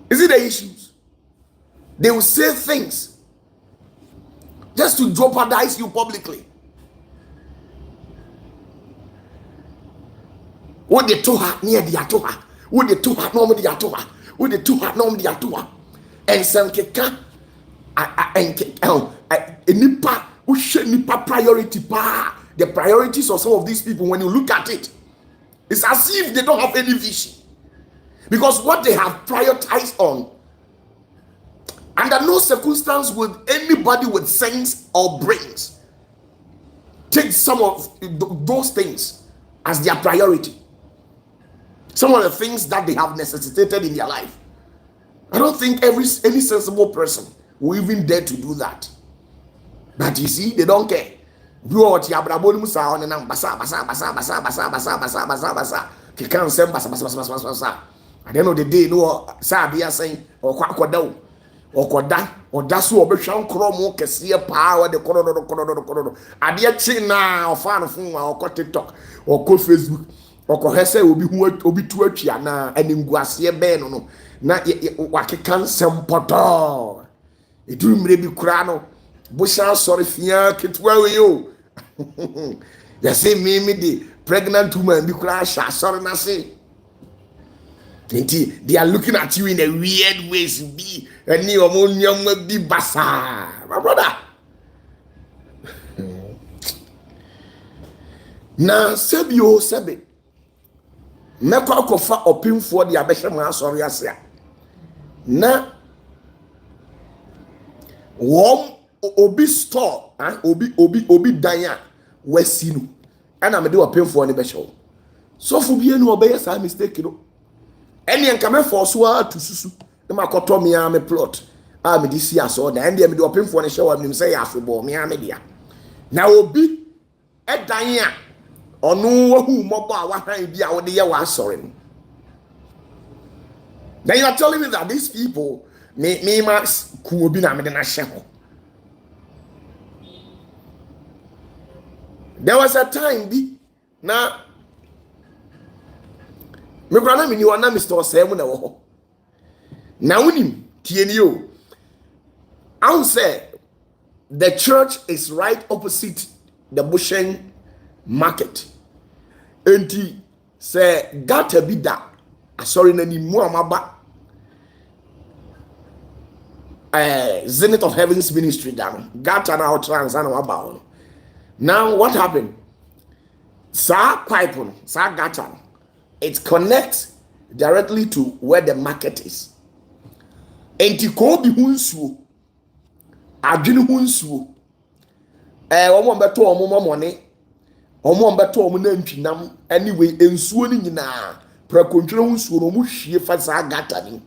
S1: Is it the issues? They will say things just to jeopardize you publicly. What they told her near the atoha, what they told her normally the atoha, what they told her normally the atoha, and some keka and nipa who should nipa priority pa. The priorities of some of these people, when you look at it, it's as if they don't have any vision. Because what they have prioritized on, under no circumstance would anybody with sense or brains take some of those things as their priority. Some of the things that they have necessitated in their life. I don't think any sensible person will even dare to do that. But you see, they don't care. At the end of the day, no Sabia saying or quackwadao or quada or dasu or bisham chromo can see a power the corridor. I dear chin now or fan of or TikTok or call Facebook or Kohese will be to a chiana and in Guasia Ben no not what can some poto. It will maybe crano Busha sorry fear kit where you. You say me the pregnant woman be crash sorry na say. They are looking at you in a weird ways. Be any ammonium be basa, my brother. Na sebio sebe. Mekwa kofa opim for the abesham sorry asia. Na wom obi store, obi danya wesinu. And I'm do opim for the besho. So for be no obey sa mistake no. Any and come for so to susu. The makoto me am plot. Me this year so na and me do open for the show him say afebo me am dia. Na obi e dan a onu wo hu mobo a wa han bia wo de ye wa sorry. Then you are telling me that these people me mas ku obi na me de na hye ho. There was a time bi na me brana me ni wana Mr. Osem na wo ho. Na unim tieni o. I will say the church is right opposite the Bushen market. Enti say gata bi da asori na ni mu amaba Zenith of Heaven's ministry down. Gata na trans and about. Now what happened? Sa pipe sa gata. It connects directly to where the market is. Enti ko bi hunsuo. Adwene hunsuo. Omo mbeto omo money. Omo mbeto omo na ntwinam. Anyway, ensuo ni nyina. Prakontwere hunsuo no mo hwie fa sa gata ni.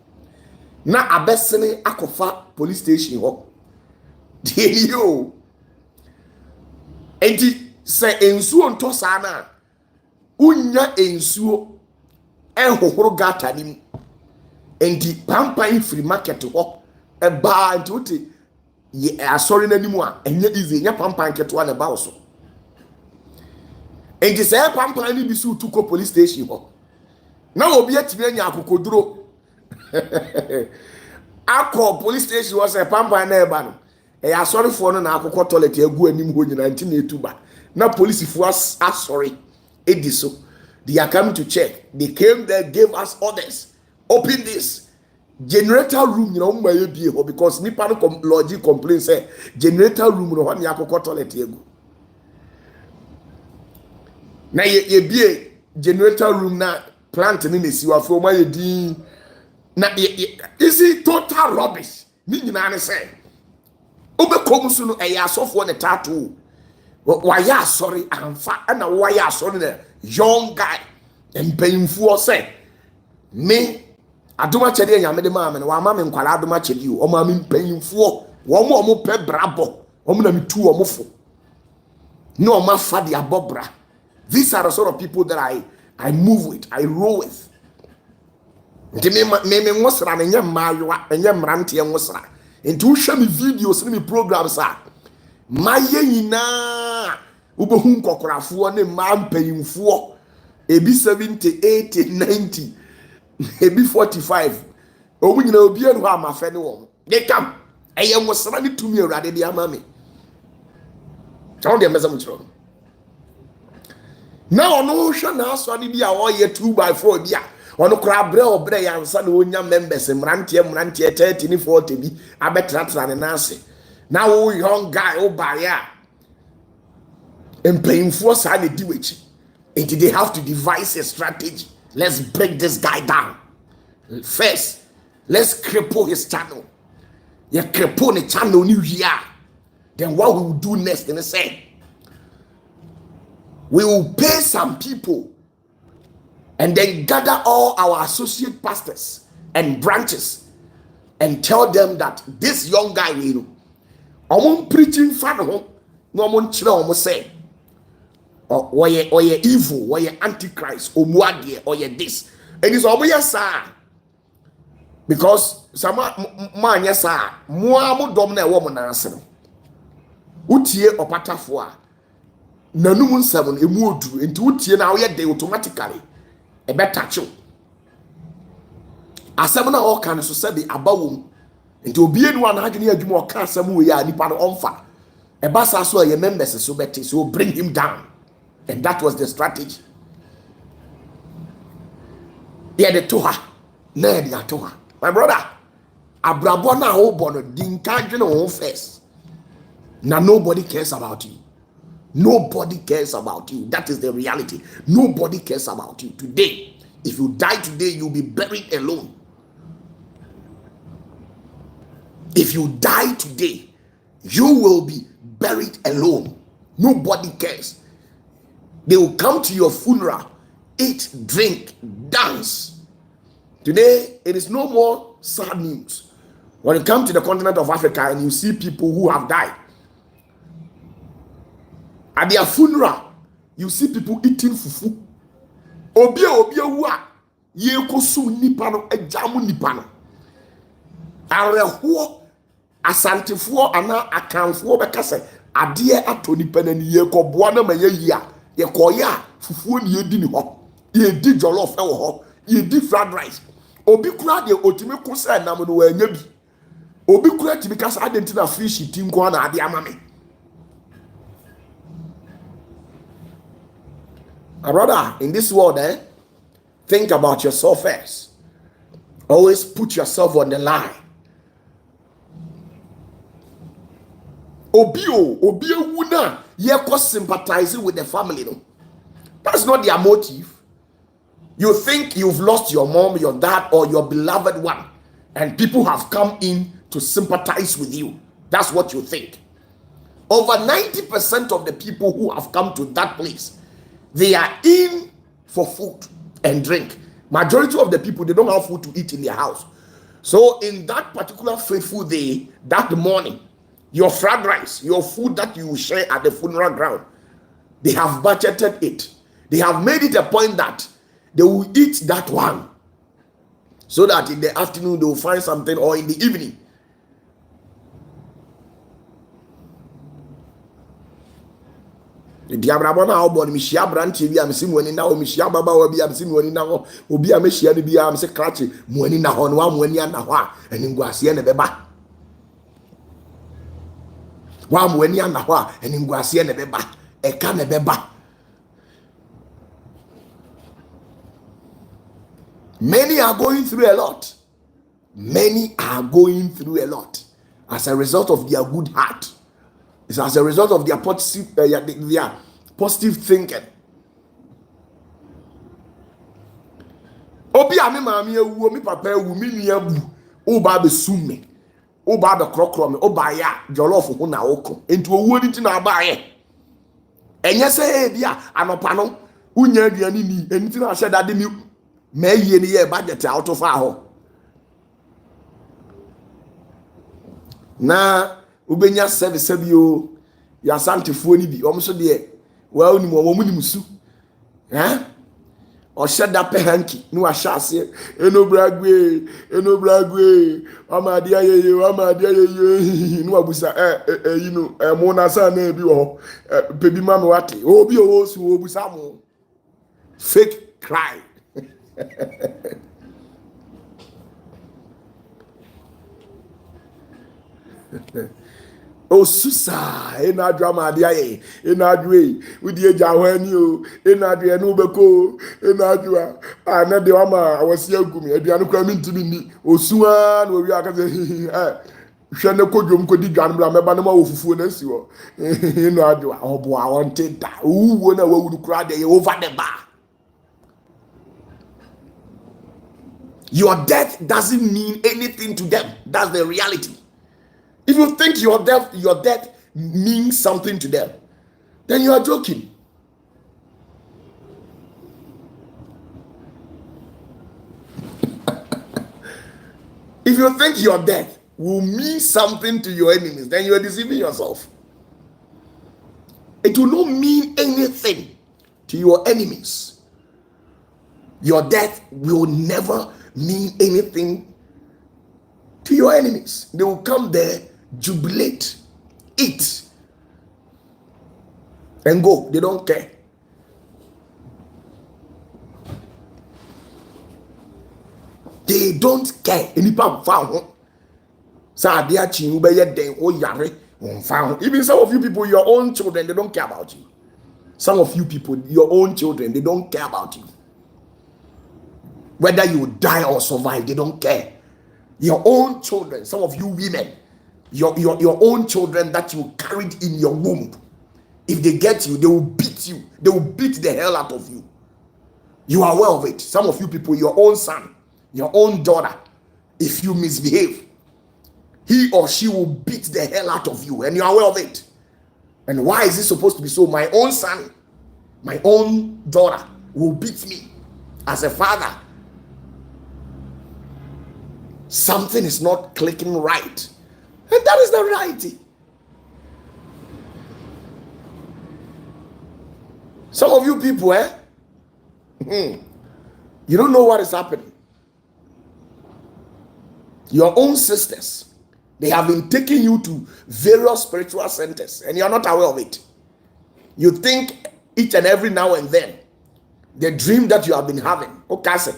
S1: Na abesene akofa police station ho. Yo. Enti se ensuo nto sa na. Unya ensuo enhohoro gata nim enti pampan free market ho eba enti wote ye asori nanimu a enye easy nya pampan keto na ba so enti se pampan ni bi su tuko police station ho na obi atimi anya akokoduro akọ police station was a pampan na eba no asori fo no na akokọ toilet agu anim ho nyina enti na etuba na police fo asori ediso. They are coming to check. They came there, gave us orders. Open this generator room, you know, because nipa no logic complain say generator room no one yakoko toilet yego. Na ye be generator room na plant ni nesi wa fo ma ye din na is it total rubbish. Ni nyina ne say obekom so no asofo ne tattoo. Why ya sorry amfa na why ya sorry na young guy and painful say me adoma kyɛde nyame de maame no wa maame nkwala adoma kyɛde o maame mpanyimfoɔ wɔn pɛ brabo wɔn na metu wɔn fo no ma fa de abobra. These are the sort of people that I move with, I roll with. Nti me ngosra na nyɛ maayewa nyɛ mrante ngosra. Nti wo hwɛ me videos ne me programs a maye nyina ubohu nkokorafoɔ ne ma mpanyimfoɔ ebi 70 80 90 ebi 45 omu nyina obi enu ha amafe ne wo they come eye ngosra ne tumi awurade de ama me tawo de meza mutro na ono hwɛ na aso ade bi a ɔyɛ 2x4 bi a ono kra brɛ yansa na onya members mrantie 30 ne 40 bi abetratra ne nase na wo young guy o barrier and paying for side the diwechi and they have to devise a strategy. Let's break this guy down. First, let's cripple his channel. You cripple the channel new year. Then what we will do next? And say we will pay some people and then gather all our associate pastors and branches and tell them that this young guy will I'm preaching fan home no one chira say or ye evil or ye antichrist or muadie or ye this and it's almost sir because some man yes sir mo dom na wo mo na ase no utie opatafoɔ a nanum nsɛm no emu oduru enti utie na wo ye dey automatically e better cho asɛm na all kan so say be abawom nti obi enu an adwene adwuma oka asɛm we ya nipa no onfa e ba sa so ye members so beti so bring him down. And that was the strategy. Yeah, the toha. Nah, the toha. My brother, Abrabona obono dinkajino on first. Now nobody cares about you. Nobody cares about you. That is the reality. Nobody cares about you. Today, if you die today, you'll be buried alone. If you die today, you will be buried alone. Nobody cares. They will come to your funeral, eat, drink, dance. Today, it is no more sad news. When you come to the continent of Africa and you see people who have died, at their funeral, you see people eating fufu. Obia wa ye kosu nipa no ejamu nipa no. Areho asantefoɔ ana akanfoɔ bɛka sɛ adeɛ atɔ nipa na ye kɔboa na ma ye yia. Ye koya fufuo ni yedi ni ho ye di jollof e wo ho ye di fried rice obi kura de otimi ko say nam no anya bi obi kura timi ka sa adenti na fish tin ko na ade ama me. Brother, in this world think about yourself first. Always put yourself on the line. Obi ewu na ye ko sympathizing with the family no. That's not their motive. You think you've lost your mom, your dad, or your beloved one, and people have come in to sympathize with you. That's what you think. Over 90% of the people who have come to that place, they are in for food and drink. Majority of the people, they don't have food to eat in their house. So in that particular faithful day, that morning, your fried rice, your food that you share at the funeral ground, they have budgeted it. They have made it a point that they will eat that one, so that in the afternoon they will find something, or in the evening. The diabrabona obon mi shia branche bi am si muani na o mi shia baba wa bi am si muani na ho obi am shia ne bi am se krache muani na ho no wa muani na ho a eningwase ne beba. Wa muani na ho a eningwase ne beba e ka ne beba. Many are going through a lot. Many are going through a lot as a result of their good heart. It's as a result of their positive thinking. Obi ame maami ewu omi papa ewu mi nua bu o ba be summe o ba be krokro me o ba ya jollof ho na woko enti owu ni ti na ba ye enye se e bia anopa no unya aduane ni enti na hye dade mi ma yie ni ye budget out of ho na ubenya service bio ya santefuo ni bi omo so de wa oni mo mu ni musu o shada pe hanki ni wa shase eno bragwe ama dia yeye ni wa busa you know mo na sa na bi wo pe bi ma me wate obi o su wo busa mo fake cry. Oh susa ena drama dia ye ena adwe udi eja hwani o ena adwe no beko ena adwa na de wama awasi agumi aduane kwa mintimi ni osuwa na owi aka se hwe ne kodwom kodi dwan bra meba ne ma ofufuo na si ho ena adwa obo a wonte da uwo na wawuru kura de over the bar. Your death doesn't mean anything to them. That's the reality. If you think your death means something to them, then you are joking. If you think your death will mean something to your enemies, then you are deceiving yourself. It will not mean anything to your enemies. Your death will never mean anything to your enemies. They will come there, jubilate, eat, and go. They don't care. They don't care. Even some of you people, your own children, they don't care about you. Some of you people, your own children, they don't care about you. Whether you die or survive, they don't care. Your own children, some of you women, your own children that you carried in your womb, if they get you, they will beat you. They will beat the hell out of you. You are aware of it. Some of you people, your own son, your own daughter, if you misbehave, he or she will beat the hell out of you, and you are aware of it. And why is it supposed to be so? My own son, my own daughter will beat me as a father. Something is not clicking right. And that is the reality. Some of you people, you don't know what is happening. Your own sisters, they have been taking you to various spiritual centers and you're not aware of it. You think each and every now and then, the dream that you have been having, okay, say,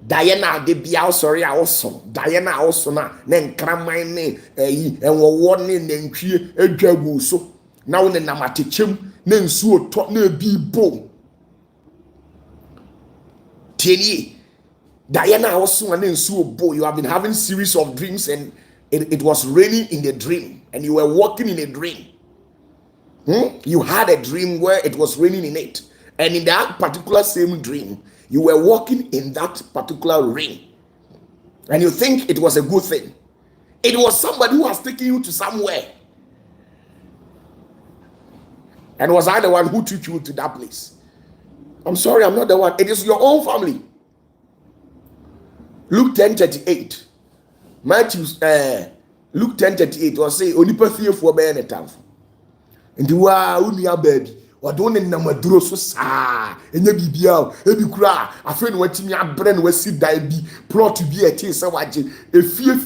S1: Diana de Biao sorry also Diana also na nkramman ne and wo ne nantwie adwagu so na wo ne namatechem na nsuo to na bi bom tieni Diana also na nsuo bo. You have been having series of dreams and it was raining in the dream and you were walking in a dream. You had a dream where it was raining in it, and in that particular same dream you were walking in that particular rain, and you think it was a good thing. It was somebody who has taken you to somewhere. And was I the one who took you to that place? I'm sorry, I'm not the one. It is your own family. Luke 10:38. Matthew, Luke 10:38 was say, "Onipa fie for be any time." And you are unia baby. Wadon ne namaduro so saa enya bibia ebi kura afa ne watimi abre ne wasi dan bi plot bi e tie se waje efie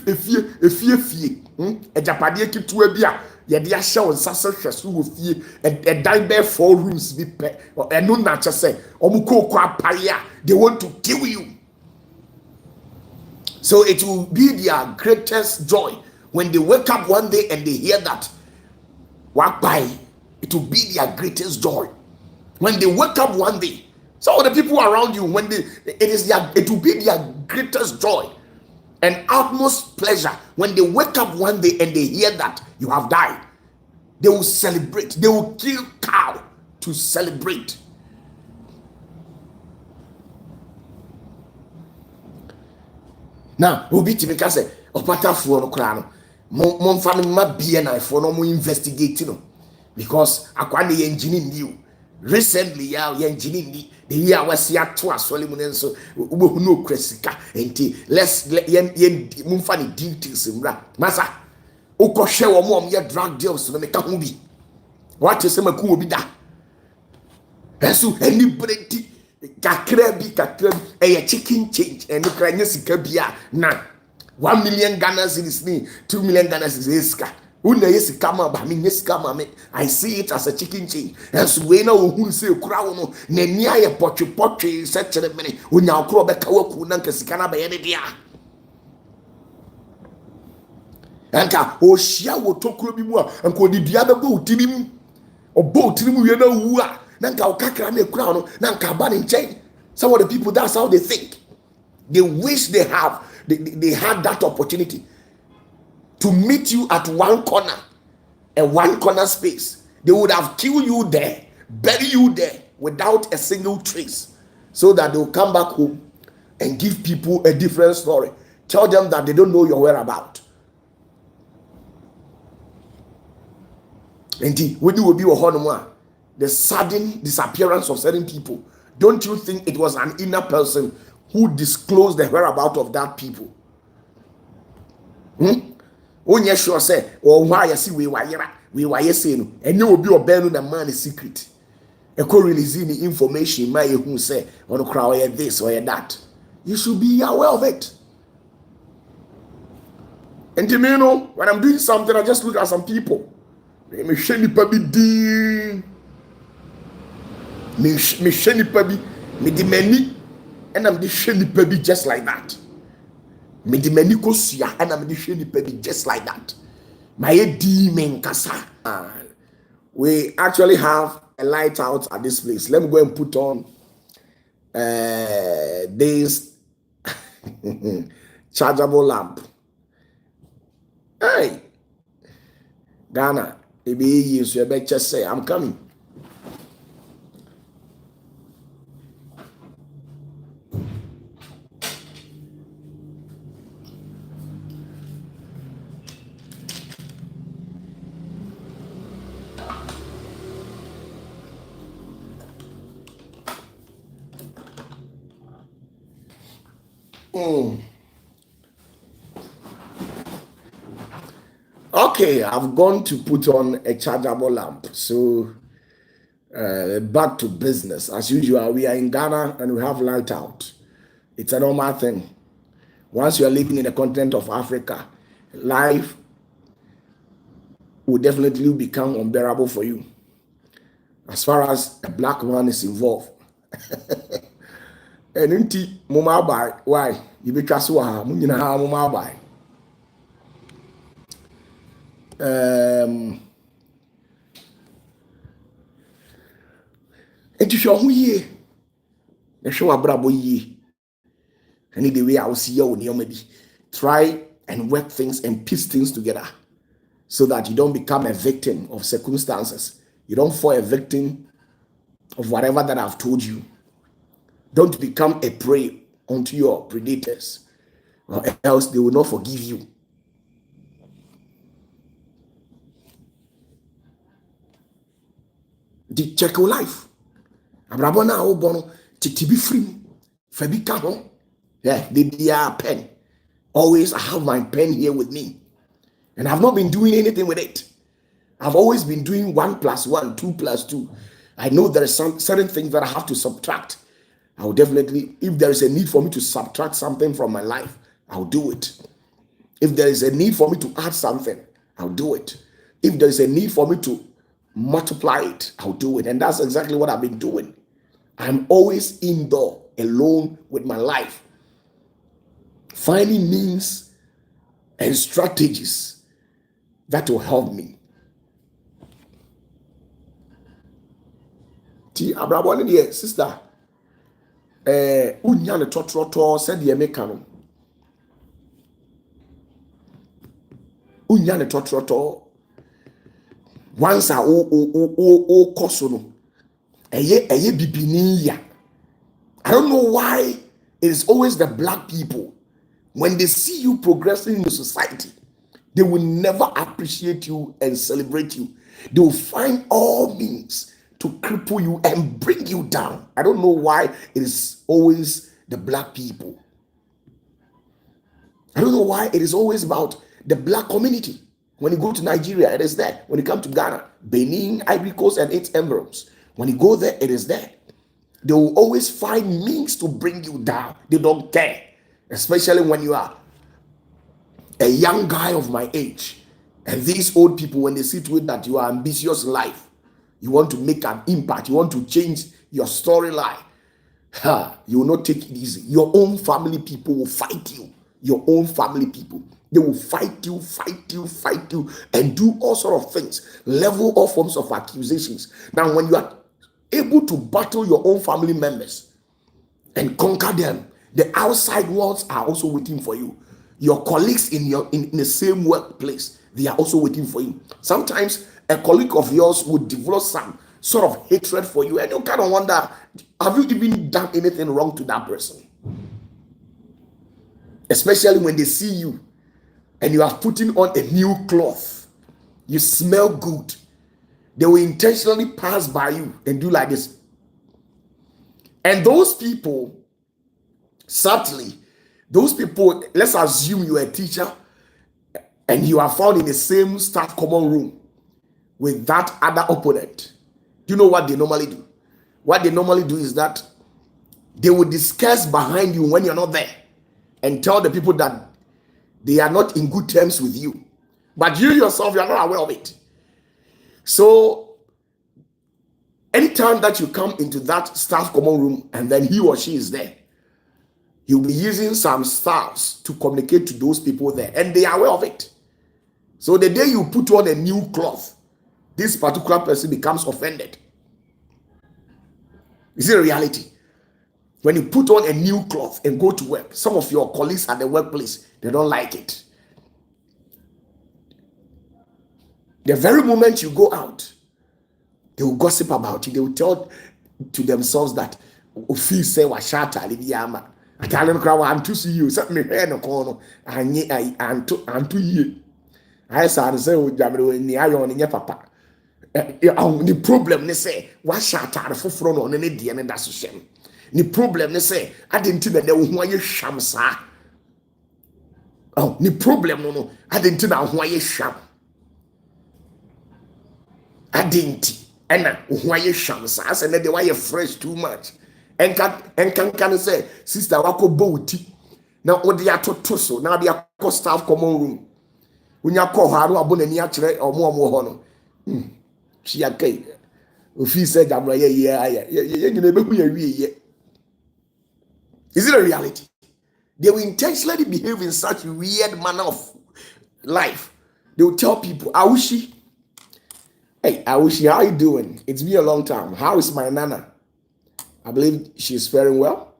S1: ejapade kitua bi a ye de ahye won sase hweso wo fie e dan be 4 rooms bi pe eno na che se omukoko apaya they want to kill you. So it will be their greatest joy when they wake up one day and they hear that walk by. It will be their greatest joy when they wake up one day. So the people around you, when it will be their greatest joy and utmost pleasure when they wake up one day and they hear that you have died. They will celebrate. They will kill cow to celebrate. Now, we'll be to make us say, "OPATAFUOR no krano, mon family ma BNI for no more investigating." Because akwande ye engineer new recently ya engineer ni the year was ya to asole mu nenso ubohu no kresika enti let's yen mumfa ni details mra masa Oko share wo mo ye drug deals no meka ho bi. What is maku obi da. Eso anybody kakra bi e chicken change and kranya sika bia na 1 million Ghana cedis ni 2 million Ghana cedis sika. Una yesika ma ba me yesika ma me. I see it as a chicken change. Eso we na ohun se kura wo no na ni aye potwe se kire mene onya okro beka waku na nka sika na ba ye ne dia. Anka o hia wo tokuro bi mu a anka odi dua bego utiri mu obo utiri mu ye na wu a na nka o kakra na ekura no na nka ba ne nchen. Some of the people, that's how they think. They wish they had that opportunity to meet you at one corner, a one corner space. They would have killed you there, bury you there without a single trace, so that they'll come back home and give people a different story. Tell them that they don't know your whereabouts. And when you will be the sudden disappearance of certain people, don't you think it was an inner person who disclosed the whereabouts of that people? Onye sure say, or why you see we wire saying, and you will be obeying the man is secret. A co releasing the information, my who say, or the crowd this or that. You should be aware of it. And you know, when I'm doing something, I just look at some people. Me sheni pabi di, me sheni pabi, me di many, and I'm the sheni pabi just like that. Me di many kosia, and I'm the sheni pabi just like that. My demon kasa. We actually have a light out at this place. Let me go and put on this chargeable lamp. Hey, Ghana. Maybe you should just say, I'm coming. Okay, I've gone to put on a chargeable lamp. So back to business. As usual, we are in Ghana and we have light out. It's a normal thing. Once you are living in the continent of Africa, life will definitely become unbearable for you. As far as a black man is involved. And inti mama buy why you be trust wa munyina ha mama buy. Enti hwe ho yie. Na hwe wa brabo yie. Any the way I will see you in bi. Try and work things and piece things together so that you don't become a victim of circumstances. You don't fall a victim of whatever that I've told you. Don't become a prey unto your predators, or else they will not forgive you. The check your life. Abrabona obono titibi free. Fabika ho. Yeah, the pen. Always I have my pen here with me. And I've not been doing anything with it. I've always been doing 1 + 1, 2 + 2. I know there are some certain things that I have to subtract. I will definitely, if there is a need for me to subtract something from my life, I'll do it. If there is a need for me to add something, I'll do it. If there is a need for me to multiply it, I'll do it. And that's exactly what I've been doing. I'm always indoor, alone with my life, finding means and strategies that will help me. Ti abrabone de sister unya ne totroto said ye meka no unya ne totroto once o koso no eye bibini ya. I don't know why it is always the black people. When they see you progressing in the society, they will never appreciate you and celebrate you. They will find all means to cripple you and bring you down. I don't know why it is always the black people. I don't know why it is always about the black community. When you go to Nigeria, it is there. When you come to Ghana, Benin, Ivory Coast, and its environs, when you go there, it is there. They will always find means to bring you down. They don't care, especially when you are a young guy of my age. And these old people, when they see to it that you are ambitious in life, you want to make an impact, you want to change your storyline, you will not take it easy. Your own family people will fight you. Your own family people, they will fight you, and do all sort of things, level all forms of accusations. Now, when you are able to battle your own family members and conquer them, the outside worlds are also waiting for you. Your colleagues in the same workplace, they are also waiting for you. Sometimes a colleague of yours would develop some sort of hatred for you, and you kind of wonder, have you even done anything wrong to that person? Especially when they see you and you are putting on a new cloth, you smell good, they will intentionally pass by you and do like this. And those people, sadly, those people, let's assume you are a teacher and you are found in the same staff common room with that other opponent. Do you know what they normally do? What they normally do is that they will discuss behind you when you're not there and tell the people that they are not in good terms with you. But you yourself, you are not aware of it. So anytime that you come into that staff common room and then he or she is there, you'll be using some styles to communicate to those people there, and they are aware of it. So the day you put on a new cloth, this particular person becomes offended. Is it a reality? When you put on a new cloth and go to work, some of your colleagues at the workplace, they don't like it. The very moment you go out, they will gossip about you. They will tell to themselves that Ofi say washata libiyama. Atalen krawa antu see you. Set me hair no kono. Antu ye. I say o jamre ni ayo ni papa. The problem ne say washata foforo no ne die ne da so hyem. The problem ne say adenti na de ho aye hwam sa. Oh, the problem no adenti na ho aye hwam. Adenti ena ho aye hwam sa. Ase ne de why fresh too much. And can say, sister, wako bouti. Now, what they are to so now they are staff common room. When you call her, abon any actually or more honor. She a gay. If he said, I'm Is it a reality? They will intentionally behave in such a weird manner of life. They will tell people, Awushi, hey, Awushi, how you doing? It's been a long time. How is my nana? I believe she's faring well.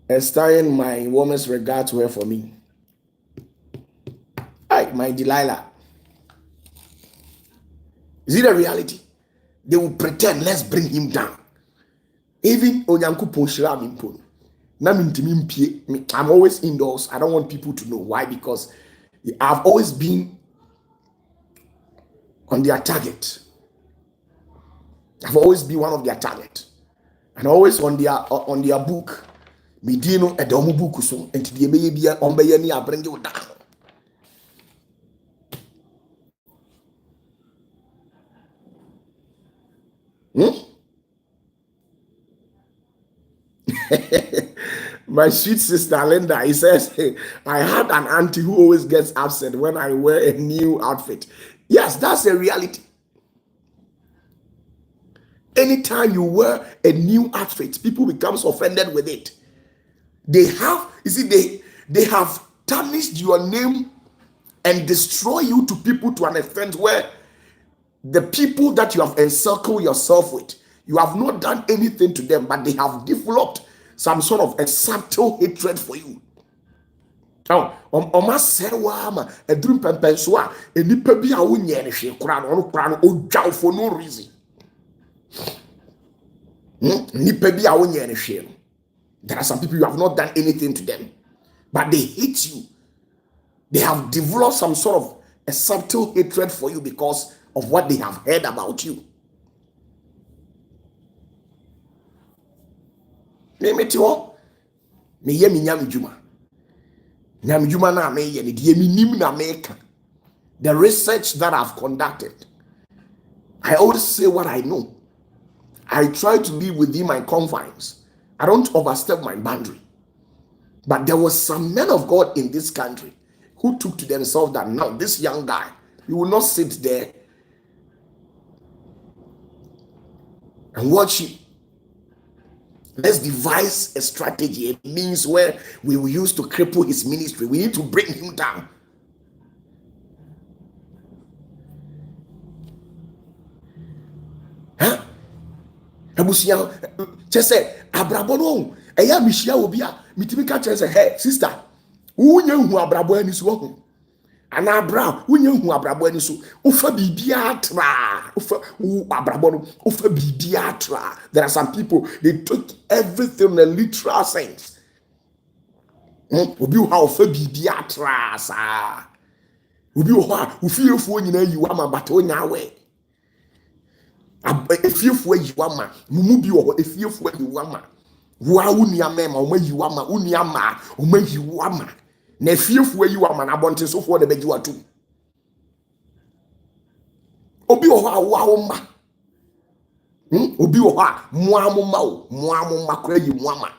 S1: Extending my warmest regard to her for me. Hi, my Delilah. Is it a reality? They will pretend, let's bring him down. Even Onyanku Ponshira Mimpon. I'm always indoors. I don't want people to know. Why? Because I've always been on their target. I've always been one of their target, and always on their book. Medino edomu book so enti de meye bia ombeye ni abring you down. My sweet sister Linda, he says, hey, I had an auntie who always gets upset when I wear a new outfit. Yes, that's a reality. Anytime you wear a new outfit, people becomes offended with it. They have, you see, they have tarnished your name and destroy you to people to an extent where the people that you have encircled yourself with, you have not done anything to them, but they have developed some sort of a subtle hatred for you. Now, a dream pempenswa, a nipa bi a wunye she kura no ojaw for no reason. Nipa bi a wunye she. There are some people you have not done anything to them, but they hate you. They have developed some sort of a subtle hatred for you because of what they have heard about you. Me ye mi nyam juma na me ye ne de mi nim na me ka The research that I've conducted, I always say what I know. I try to live within my confines. I don't overstep my boundary. But there was some men of God in this country who took to themselves that now this young guy, he will not sit there and watch it. Let's devise a strategy. It means where we will use to cripple his ministry. We need to bring him down. Huh? Abusia, just say, Abrabono, Eya Mishia Obia, Mitimika say, hey, sister, unye hu abrabo ani so ana abra unye hu abrabo ani so ufa bibia tra ufa abrabo no ufa bibia tra. There are some people, they took everything in a literal sense. Obi ha ufa bibia tra sa obi ha ufiefu nyina yiwa but onya we efiefu yiwa ma mumu bi wo efiefu yiwa ma wa unia mema o ma yiwa ma unia ma o ma yiwa ma na efiefu yiwa ma na bonte sofo de beji watu obi wo ha wa ma obi wo ha muamu ma kura yi muama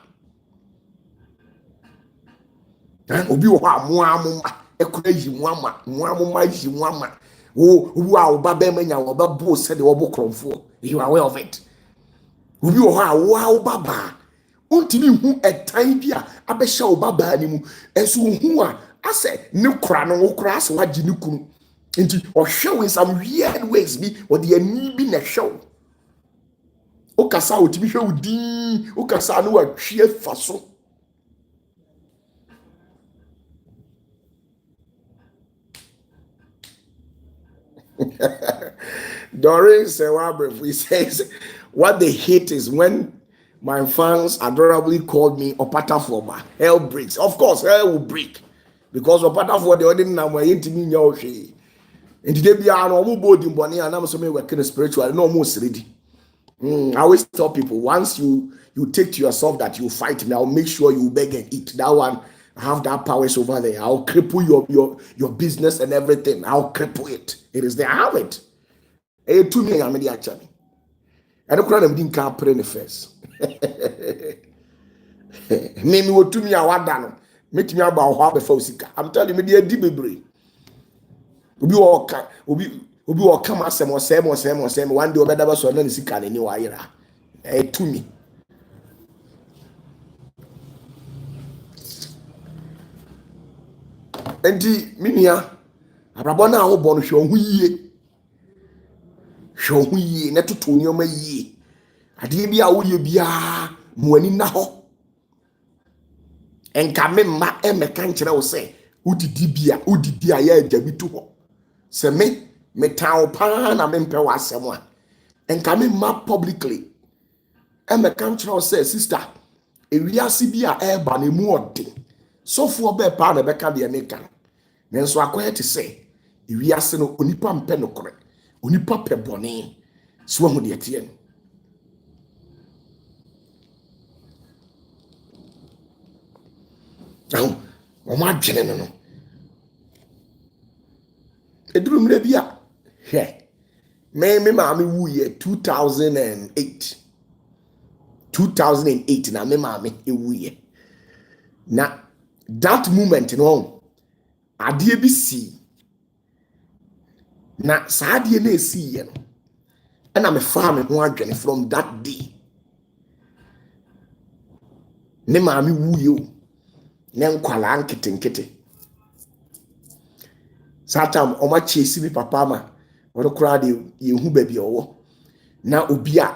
S1: obi wo ha muamu ma ekura yi muamu ma yi muama wo ba be manya wo ba bo se de wo bo kromfo. You are aware of it. Obi wo ha wa baba untimi hu etan bia abehya wo baba ni mu enso hu a ase ne kura no wo kura ase waji ne kunu nti o hwe in some weird ways bi o de ani bi na hwe o kasa o timi hwe udi o kasa no wa hwe faso. Doris Sewabref says what they hate is when my fans adorably called me OPATAFUOR. Hell breaks. Of course, hell will break. Because OPATAFUOR, the ordinary number, intimate nyaoshi. And today, be an almost body in Bonnie, and I'm so many working spiritual, no more ready. I always tell people, once you take to yourself that you fight me, I'll make sure you beg and eat. That one, I have that powers over there. I'll cripple your business and everything. I'll cripple it. It is there. I have it. To me, I'm actually. I don't cry them didn't come pray in the face. Me what to me I want done. Make me about how before sika. I'm telling me the dibbre. Obi will come as some same one day or better so then sika ni wa ira. To me. Enti minia abrabona a wo bo no hwe hu yie. Hwe hu yie na toto nyoma yie. Ade bia wo ye bia muani na ho. Enka me ma emeka nkire wo se udidi bia ya ajabi to ho. Se me tawo pa na me mpe wa asem a. Enka me ma publicly emeka nkire wo se sister ewiase bia eba na mu ode. Sofo be pa na beka de ne kan. Nenso akoye te se ewiase no onipa mpe no kore. Onipa pe bone. So hu de tie no. Now, Mama Jenny no. Edrum le bia. He. Me mama wu ye 2008. 2008 na me mama ewu ye. Na that moment no ade bi si. Na sa ade na esi ye no. And me fa me ho adwene from that day. Me mama wu ye o. Nenkwala nkete satam oma chesi bi papa ma wono kra de yehu ba bi owo na obi a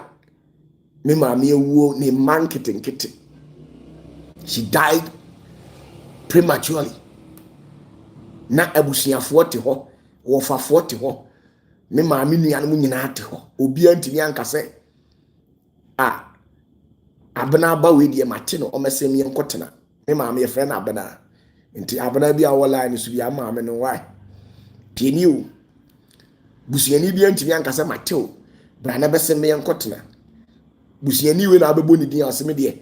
S1: me maame ewuo ne man nkete she died prematurely na abusuafo te ho wofafo te ho me maame nuane mu nyina te ho obi antini ankase abena ba we de mate no omesem ye nkotena me maame ye friend abena nti abena bi a wola ni so bi amaame no why pieniu busuani bi antimi ankasa mateo bra na bese me nkotena busuani we na abebo ni din aseme de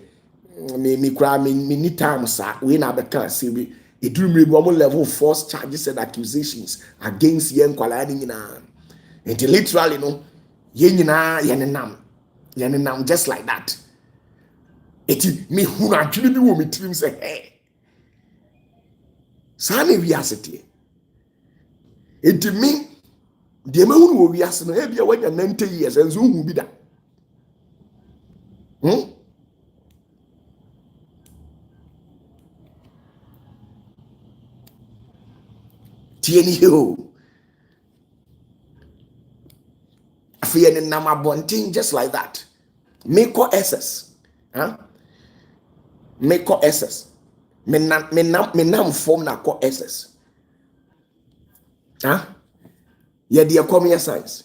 S1: me kura me ni time sa we na abeka se bi It will be one level false charges and accusations against young Kwaladina. And literally, no, yenina yenenam just like that. It me who actually be woman team say, hey, Sani viacity. It me the man who will be asking, hey, when you're 90 years and Zoom will be that. TNU. I feel in Nama Bonting just like that. Make SS. Huh? Make SS. Me nam form na ko SS. Huh? Yeah, dear come here science.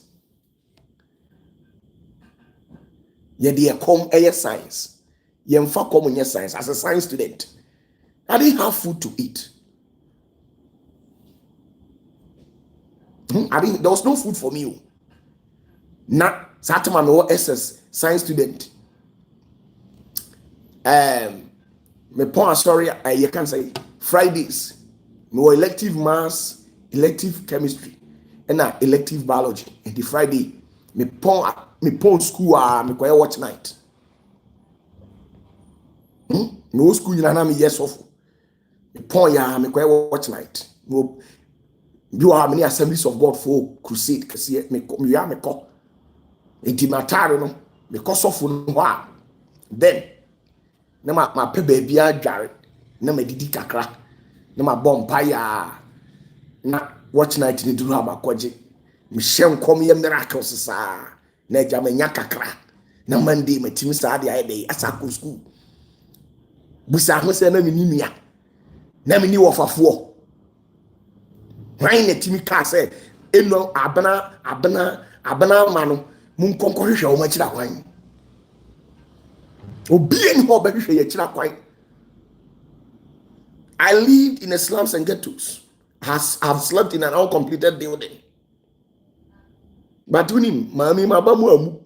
S1: Yeah, dear come here science. Yeah, mfa come here science as a science student. I didn't have food to eat. There was no food for me. Na Satama no SS science student. Me pon sorry, you can say Fridays. No elective maths, elective chemistry, and elective biology. And the Friday, me pon school me kwaya watch night. No school you na me yes off. Me pon ya me kwaya watch night. No, you are many assemblies of God for crusade. Kasi me call. Intimatary no because of no then na ma pe baby adware na ma didi kakra na ma bompire na watch night ni duru amakoje me hye nkom ye miracles sa na ja manya kakra na Monday matimi sa de ayi asako school busa ho se na me nimia na me ni wofafo wan na timi ka se eno abana mano mun konkohwehwe o machira kwan obien ho behwehwe ye chira kwan. I lived in the slums and ghettos. I've slept in an uncompleted building. But unim mami mabamu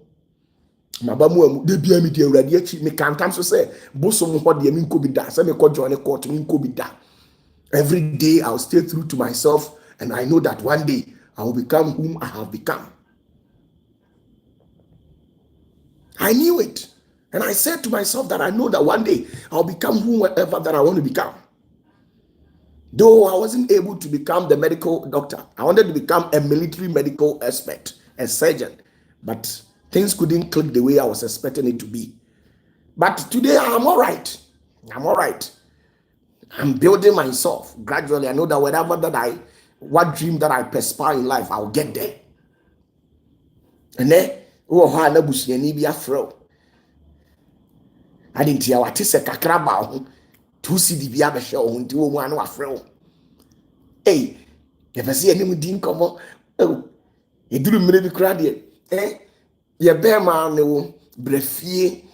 S1: amu de bia mi de awrade achi me kantam so say bosom ho de mi nko bi da say me ko join court mi nko bi da. Every day I'll stay true to myself and I know that one day I will become whom I have become. I knew it. And I said to myself that I know that one day I'll become whoever that I want to become. Though I wasn't able to become the medical doctor, I wanted to become a military medical expert, a surgeon. But things couldn't click the way I was expecting it to be. But today I'm all right. I'm building myself gradually. I know that what dream that I perspire in life, I'll get there. And then, I didn't hear what is a kakraba to see the Biaba show until one was fro. Hey, if I see any din come on, oh, you do maybe crowd, eh? Your bear man, no brefie,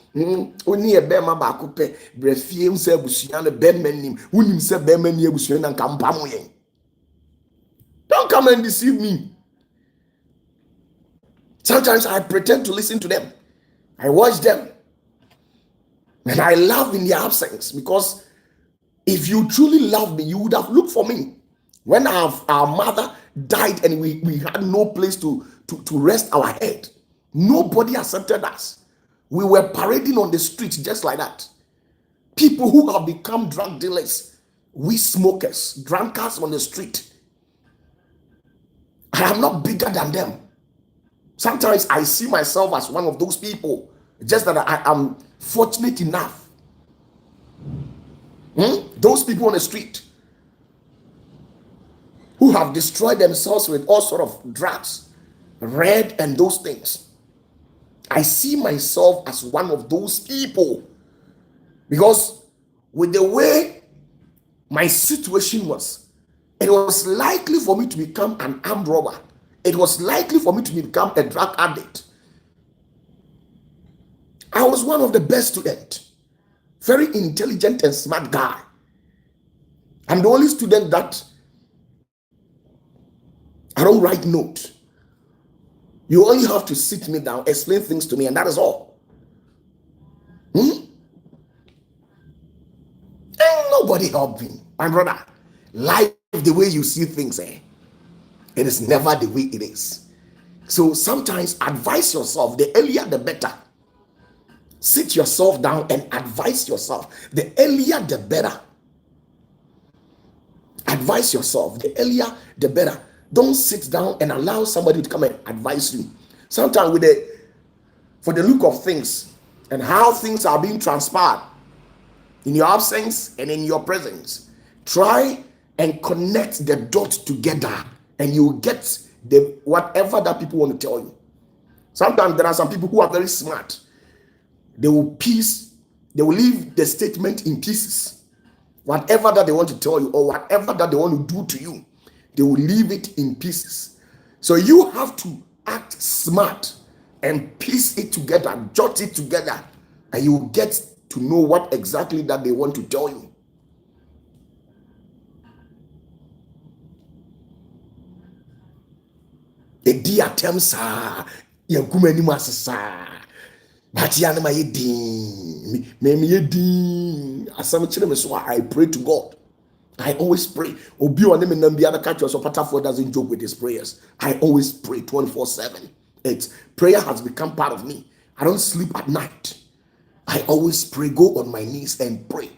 S1: only a bear ma bakupe, brefie himself, Busiana, bearman, who himself bearman near Busian and Campamoye. Don't come and deceive me. Sometimes I pretend to listen to them. I watch them. And I love in their absence because if you truly love me, you would have looked for me. When our mother died and we had no place to rest our head, nobody accepted us. We were parading on the streets just like that. People who have become drug dealers, we smokers, drunkards on the street. I am not bigger than them. Sometimes I see myself as one of those people, just that I am fortunate enough. Those people on the street who have destroyed themselves with all sort of drugs, red and those things. I see myself as one of those people because with the way my situation was, it was likely for me to become an armed robber. It was likely for me to become a drug addict. I was one of the best students, very intelligent and smart guy. I'm the only student that I don't write notes. You only have to sit me down, explain things to me, and that is all. And nobody helped me, my brother. Life, the way you see things, it is never the way it is. So sometimes advise yourself. The earlier, the better. Sit yourself down and advise yourself. The earlier, the better. Advise yourself. The earlier, the better. Don't sit down and allow somebody to come and advise you. Sometimes for the look of things and how things are being transpired in your absence and in your presence, try and connect the dots together, and you will get whatever that people want to tell you. Sometimes there are some people who are very smart. They will leave the statement in pieces. Whatever that they want to tell you or whatever that they want to do to you, they will leave it in pieces. So you have to act smart and piece it together, jot it together, and you will get to know what exactly that they want to tell you. Edi atem sa yankuma ni masasa batia na mayedin me yedin asam kire me so I pray to God. I always pray. Obi one me nam bia na catch us OPATAFUOR doesn't joke with his prayers. I always pray 24/7. Prayer has become part of me. I don't sleep at night. I always pray, go on my knees and pray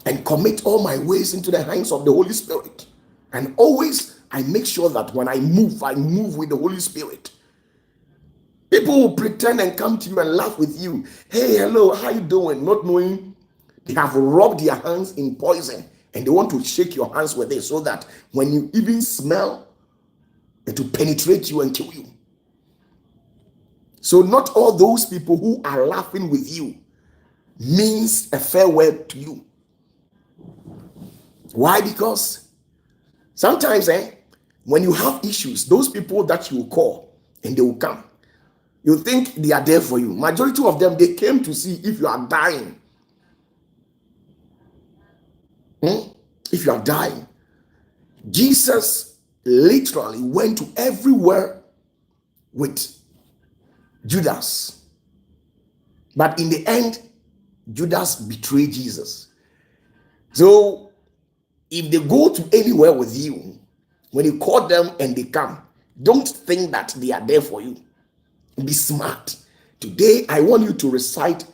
S1: and commit all my ways into the hands of the Holy Spirit. And always I make sure that when I move with the Holy Spirit. People will pretend and come to you and laugh with you. Hey, hello, how you doing? Not knowing they have rubbed their hands in poison and they want to shake your hands with it so that when you even smell, it will penetrate you and kill you. So not all those people who are laughing with you means a farewell to you. Why? Because sometimes when you have issues, those people that you call and they will come, you think they are there for you. Majority of them, they came to see if you are dying. If you are dying. Jesus literally went to everywhere with Judas. But in the end, Judas betrayed Jesus. So if they go to anywhere with you, when you call them and they come, don't think that they are there for you. Be smart. Today, I want you to recite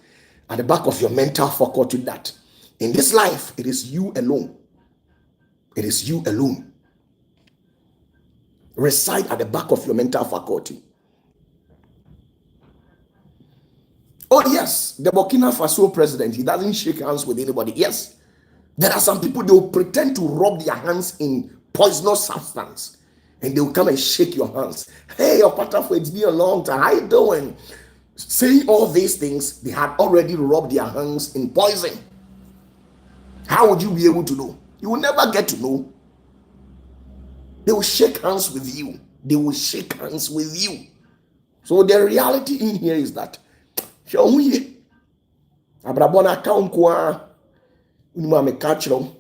S1: at the back of your mental faculty that in this life, it is you alone. It is you alone. Recite at the back of your mental faculty. Oh yes, the Burkina Faso president, he doesn't shake hands with anybody. Yes, there are some people, they will pretend to rub their hands in poisonous substance and they will come and shake your hands. Hey, OPATAFUOR, it's been a long time. How you doing? Saying all these things, they had already rubbed their hands in poison. How would you be able to know? You will never get to know. They will shake hands with you. They will shake hands with you. So the reality in here is that abrabona account kwa unima me kachiro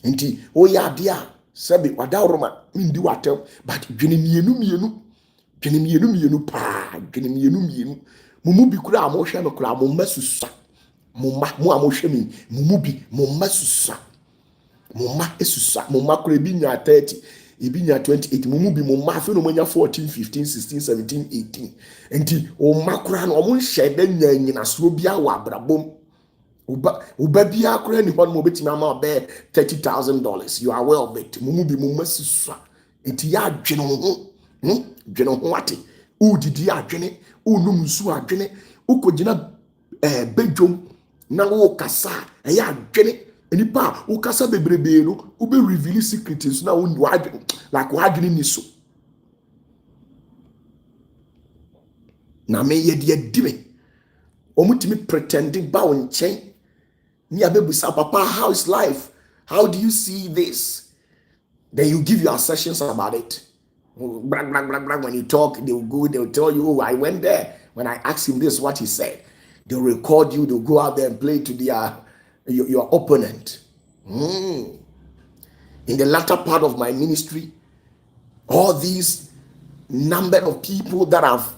S1: nti o ya dia sebi wadawroma ndi watem but dwene mienu pa dwene mienu mumu bi kura amohwe me kura mo masusa mo amohwe mi mumu bi mo masusa mo ma esusa mo ma kura bi nya 30 ebi nya 28 mumu bi mo ma fe no manya 14 15 16 17 18 enti o makura no mo nhye da nyanyina so bia wa abrabom uba bia kura ni hon mo betimi ama be $30,000. You are well bet mumu bi mo masisa enti ya adwene ho ate udidi adwene unum nsu adwene ukogina bedwom na wo kasa ya adwene enipa ukasa bebrebe no ube reveal secrets na wo like wadwene ni so na me ye de dime omutimi pretending ba won chen ni abebusa papa, how is life, how do you see this, then you give your assertions about it. Blah, blah, blah, blah. When you talk, they'll tell you, oh, I went there. When I asked him this, what he said, they'll record you, they'll go out there and play to your opponent. In the latter part of my ministry, all these number of people that I've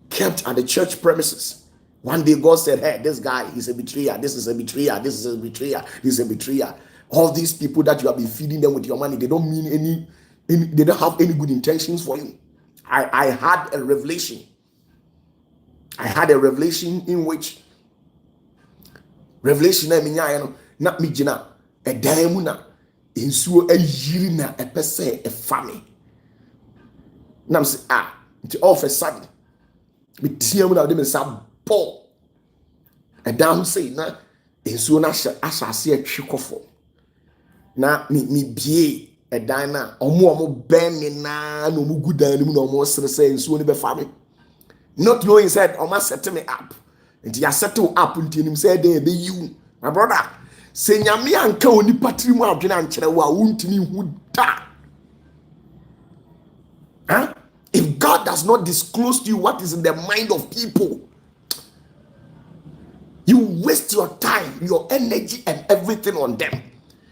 S1: kept at the church premises, one day God said, hey, this guy is a betrayer, this is a betrayer, this is a betrayer, this is a betrayer. All these people that you have been feeding them with your money, they don't mean any they don't have any good intentions for you. I had a revelation. I had a revelation in which revelation na minya na me gina e dan mu na ensuo ayiri na epese e fame. Na me say all of a sudden me tiam na de me sa ball. E dan say na ensuo na asase atwi kofo. Na me bie e dan na omo ben ni na no mu gudan ni mu na omo sere say ensuo ni be fame. Not knowing said omo set me up. Nti ya settle up nti nim say dey be you my brother say nyame anka oni patri mu adwena nkyere wo a wontimi hu da. If God does not disclose to you what is in the mind of people, you waste your time, your energy and everything on them,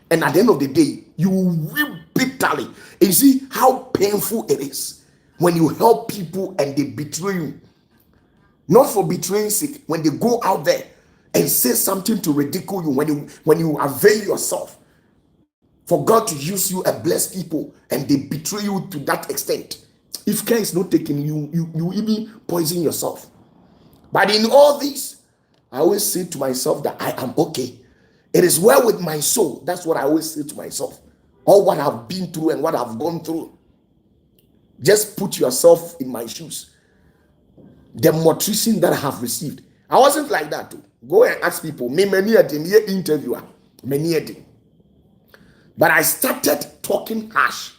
S1: and at the end of the day you weep bitterly. And you see how painful it is when you help people and they betray you. Not for betraying sake, when they go out there and say something to ridicule you, when you avail yourself for God to use you and bless people, and they betray you to that extent. If care is not taken, you even poison yourself. But in all this, I always say to myself that I am okay. It is well with my soul. That's what I always say to myself. All what I've been through and what I've gone through. Just put yourself in my shoes. The motivation that I have received. I wasn't like that too. Go and ask people. Me many a interviewer. Many a day. But I started talking harsh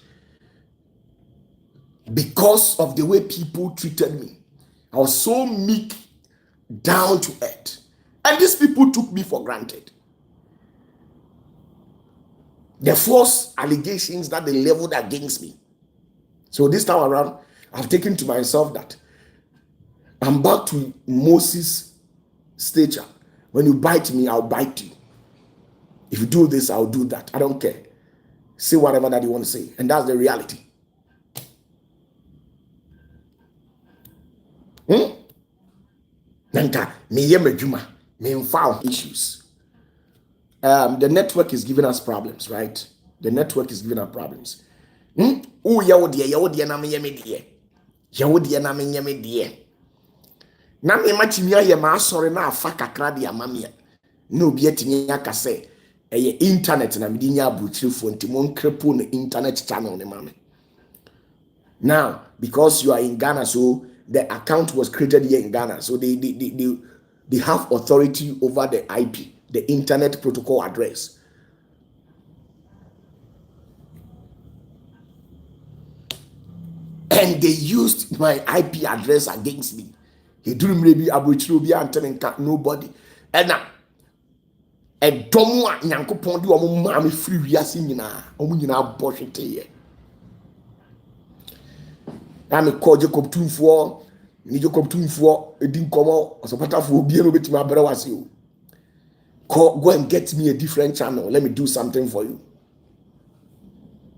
S1: because of the way people treated me. I was so meek, down to earth. And these people took me for granted. The false allegations that they leveled against me. So this time around, I've taken to myself that I'm back to Moses' stature. When you bite me, I'll bite you. If you do this, I'll do that. I don't care. Say whatever that you want to say. And that's the reality. Issues. The network is giving us problems, right? The network is giving us problems. Oh, yawodia na me die. Na me machimia ye ma asore na afa kakra de amamia. Na obi atimi aka say eye internet na me nya abuchirifo ntimo cripple no internet channel ne mame. Now, because you are in Ghana, so the account was created here in Ghana, so they have authority over the IP, the internet protocol address. And they used my IP address against me. He didn't maybe abuchiro bi antelling nobody. And now a domo nyankopon di omo ma me free wiase nyina omo nyina bohwete ye. Na me call Jacob Tumfo, ni Jacob Tumfo edin komo OPATAFUOR obi no betima abere wase o. Go and get me a different channel. Let me do something for you.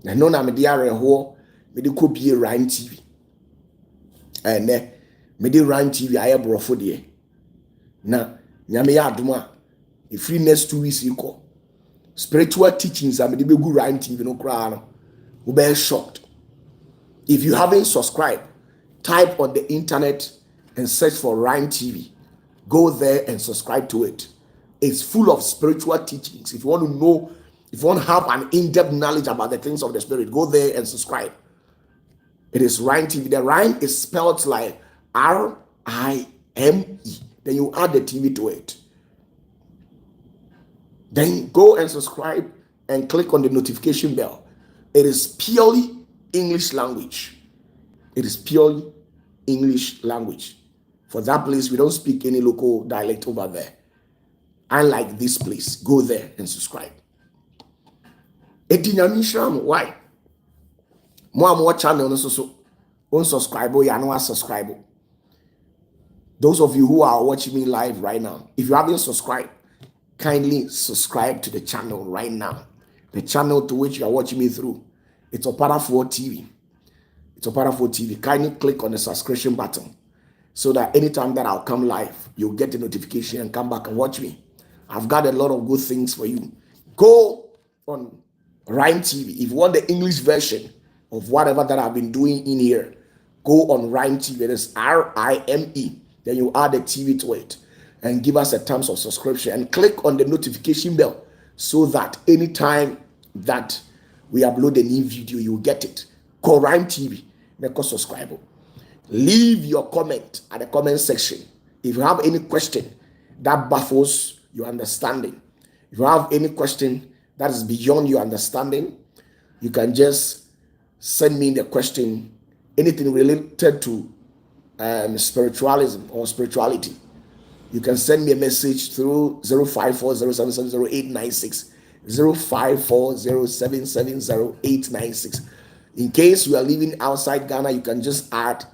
S1: Na no na me dey areho, me dey ko bie Rhyme TV. And me dey Rhyme TV aye brofo de. Na nyame ya adom a the free next 2 weeks equal. Spiritual teachings am dey be go Rhyme TV no kra no. We be shocked. If you haven't subscribed, type on the internet and search for Rhyme TV. Go there and subscribe to it. It's full of spiritual teachings. If you want to know, if you want to have an in-depth knowledge about the things of the spirit, go there and subscribe. It is Rhyme TV. The Rhyme is spelled like R-I-M-E. Then you add the TV to it. Then go and subscribe and click on the notification bell. It is purely English language. It is purely English language. For that place, we don't speak any local dialect over there. Unlike this place, go there and subscribe. Why? More channel so unsubscribe, you are not subscribe. Those of you who are watching me live right now, if you haven't subscribed, kindly subscribe to the channel right now. The channel to which you are watching me through. It's OPATAFUOR TV. It's OPATAFUOR TV. Kindly click on the subscription button so that anytime that I'll come live, you'll get the notification and come back and watch me. I've got a lot of good things for you. Go on Rhyme TV. If you want the English version of whatever that I've been doing in here, go on Rhyme TV. It is RIME. Then you add the TV to it and give us a terms of subscription and click on the notification bell so that anytime that we upload a new video, you will get it. Go Rhyme TV, make us subscribe. Leave your comment at the comment section. If you have any question that baffles your understanding, if you have any question that is beyond your understanding, you can just send me the question, anything related to spiritualism or spirituality. You can send me a message through 0540770896, 0540770896. In case you are living outside Ghana, you can just add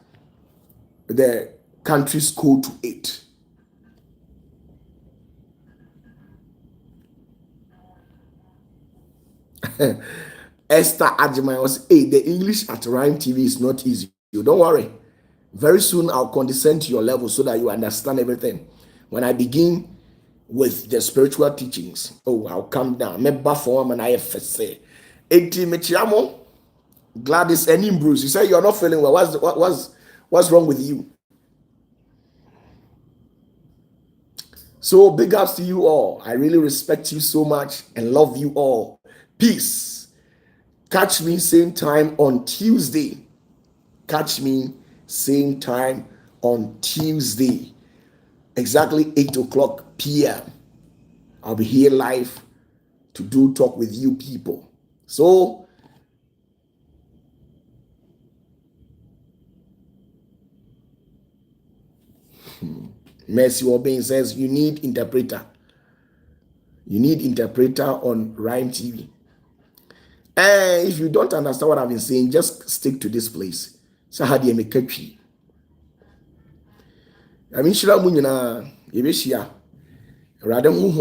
S1: the country's code to it. Esther Ajimai was, hey, the English at Rhyme TV is not easy. You don't worry. Very soon I'll condescend to your level so that you understand everything. When I begin with the spiritual teachings, I'll come down. Member form and IFSA. Gladys and Bruce, you say you're not feeling well. What's wrong with you? So big ups to you all. I really respect you so much and love you all. Peace. Catch me same time on Tuesday. Catch me same time on Tuesday. Exactly 8:00 p.m. I'll be here live to do talk with you people. So Mercy Obeng says you need interpreter. You need interpreter on Rhyme TV. And if you don't understand what I've been saying, just stick to this place. So how do you make a tree? I mean, Shira Munina, Yebeshia. Rather, you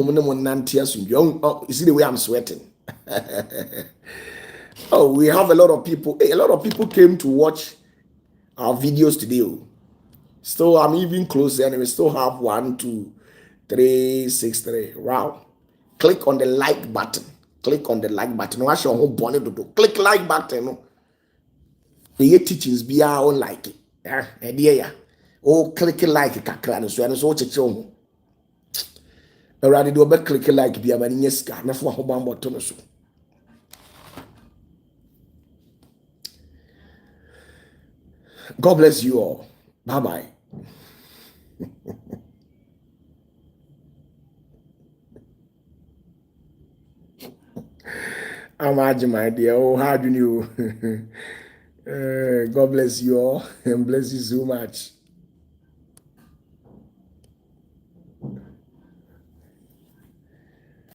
S1: see the way I'm sweating. Oh, we have a lot of people. A lot of people came to watch our videos today. Still, I'm even closer, and we still have 1, 2, 3, 6, 3. Wow. Click on the like button. Click on the like button. Watch your whole body to do. Click like button. The teachings be our own like it. Yeah. Oh, click like it. So and so chicho. Already do a click like be a man yes car. Na for home button so. God bless you all. Bye bye. I'm Haji, my dear. Oh, how do you? God bless you all and bless you so much.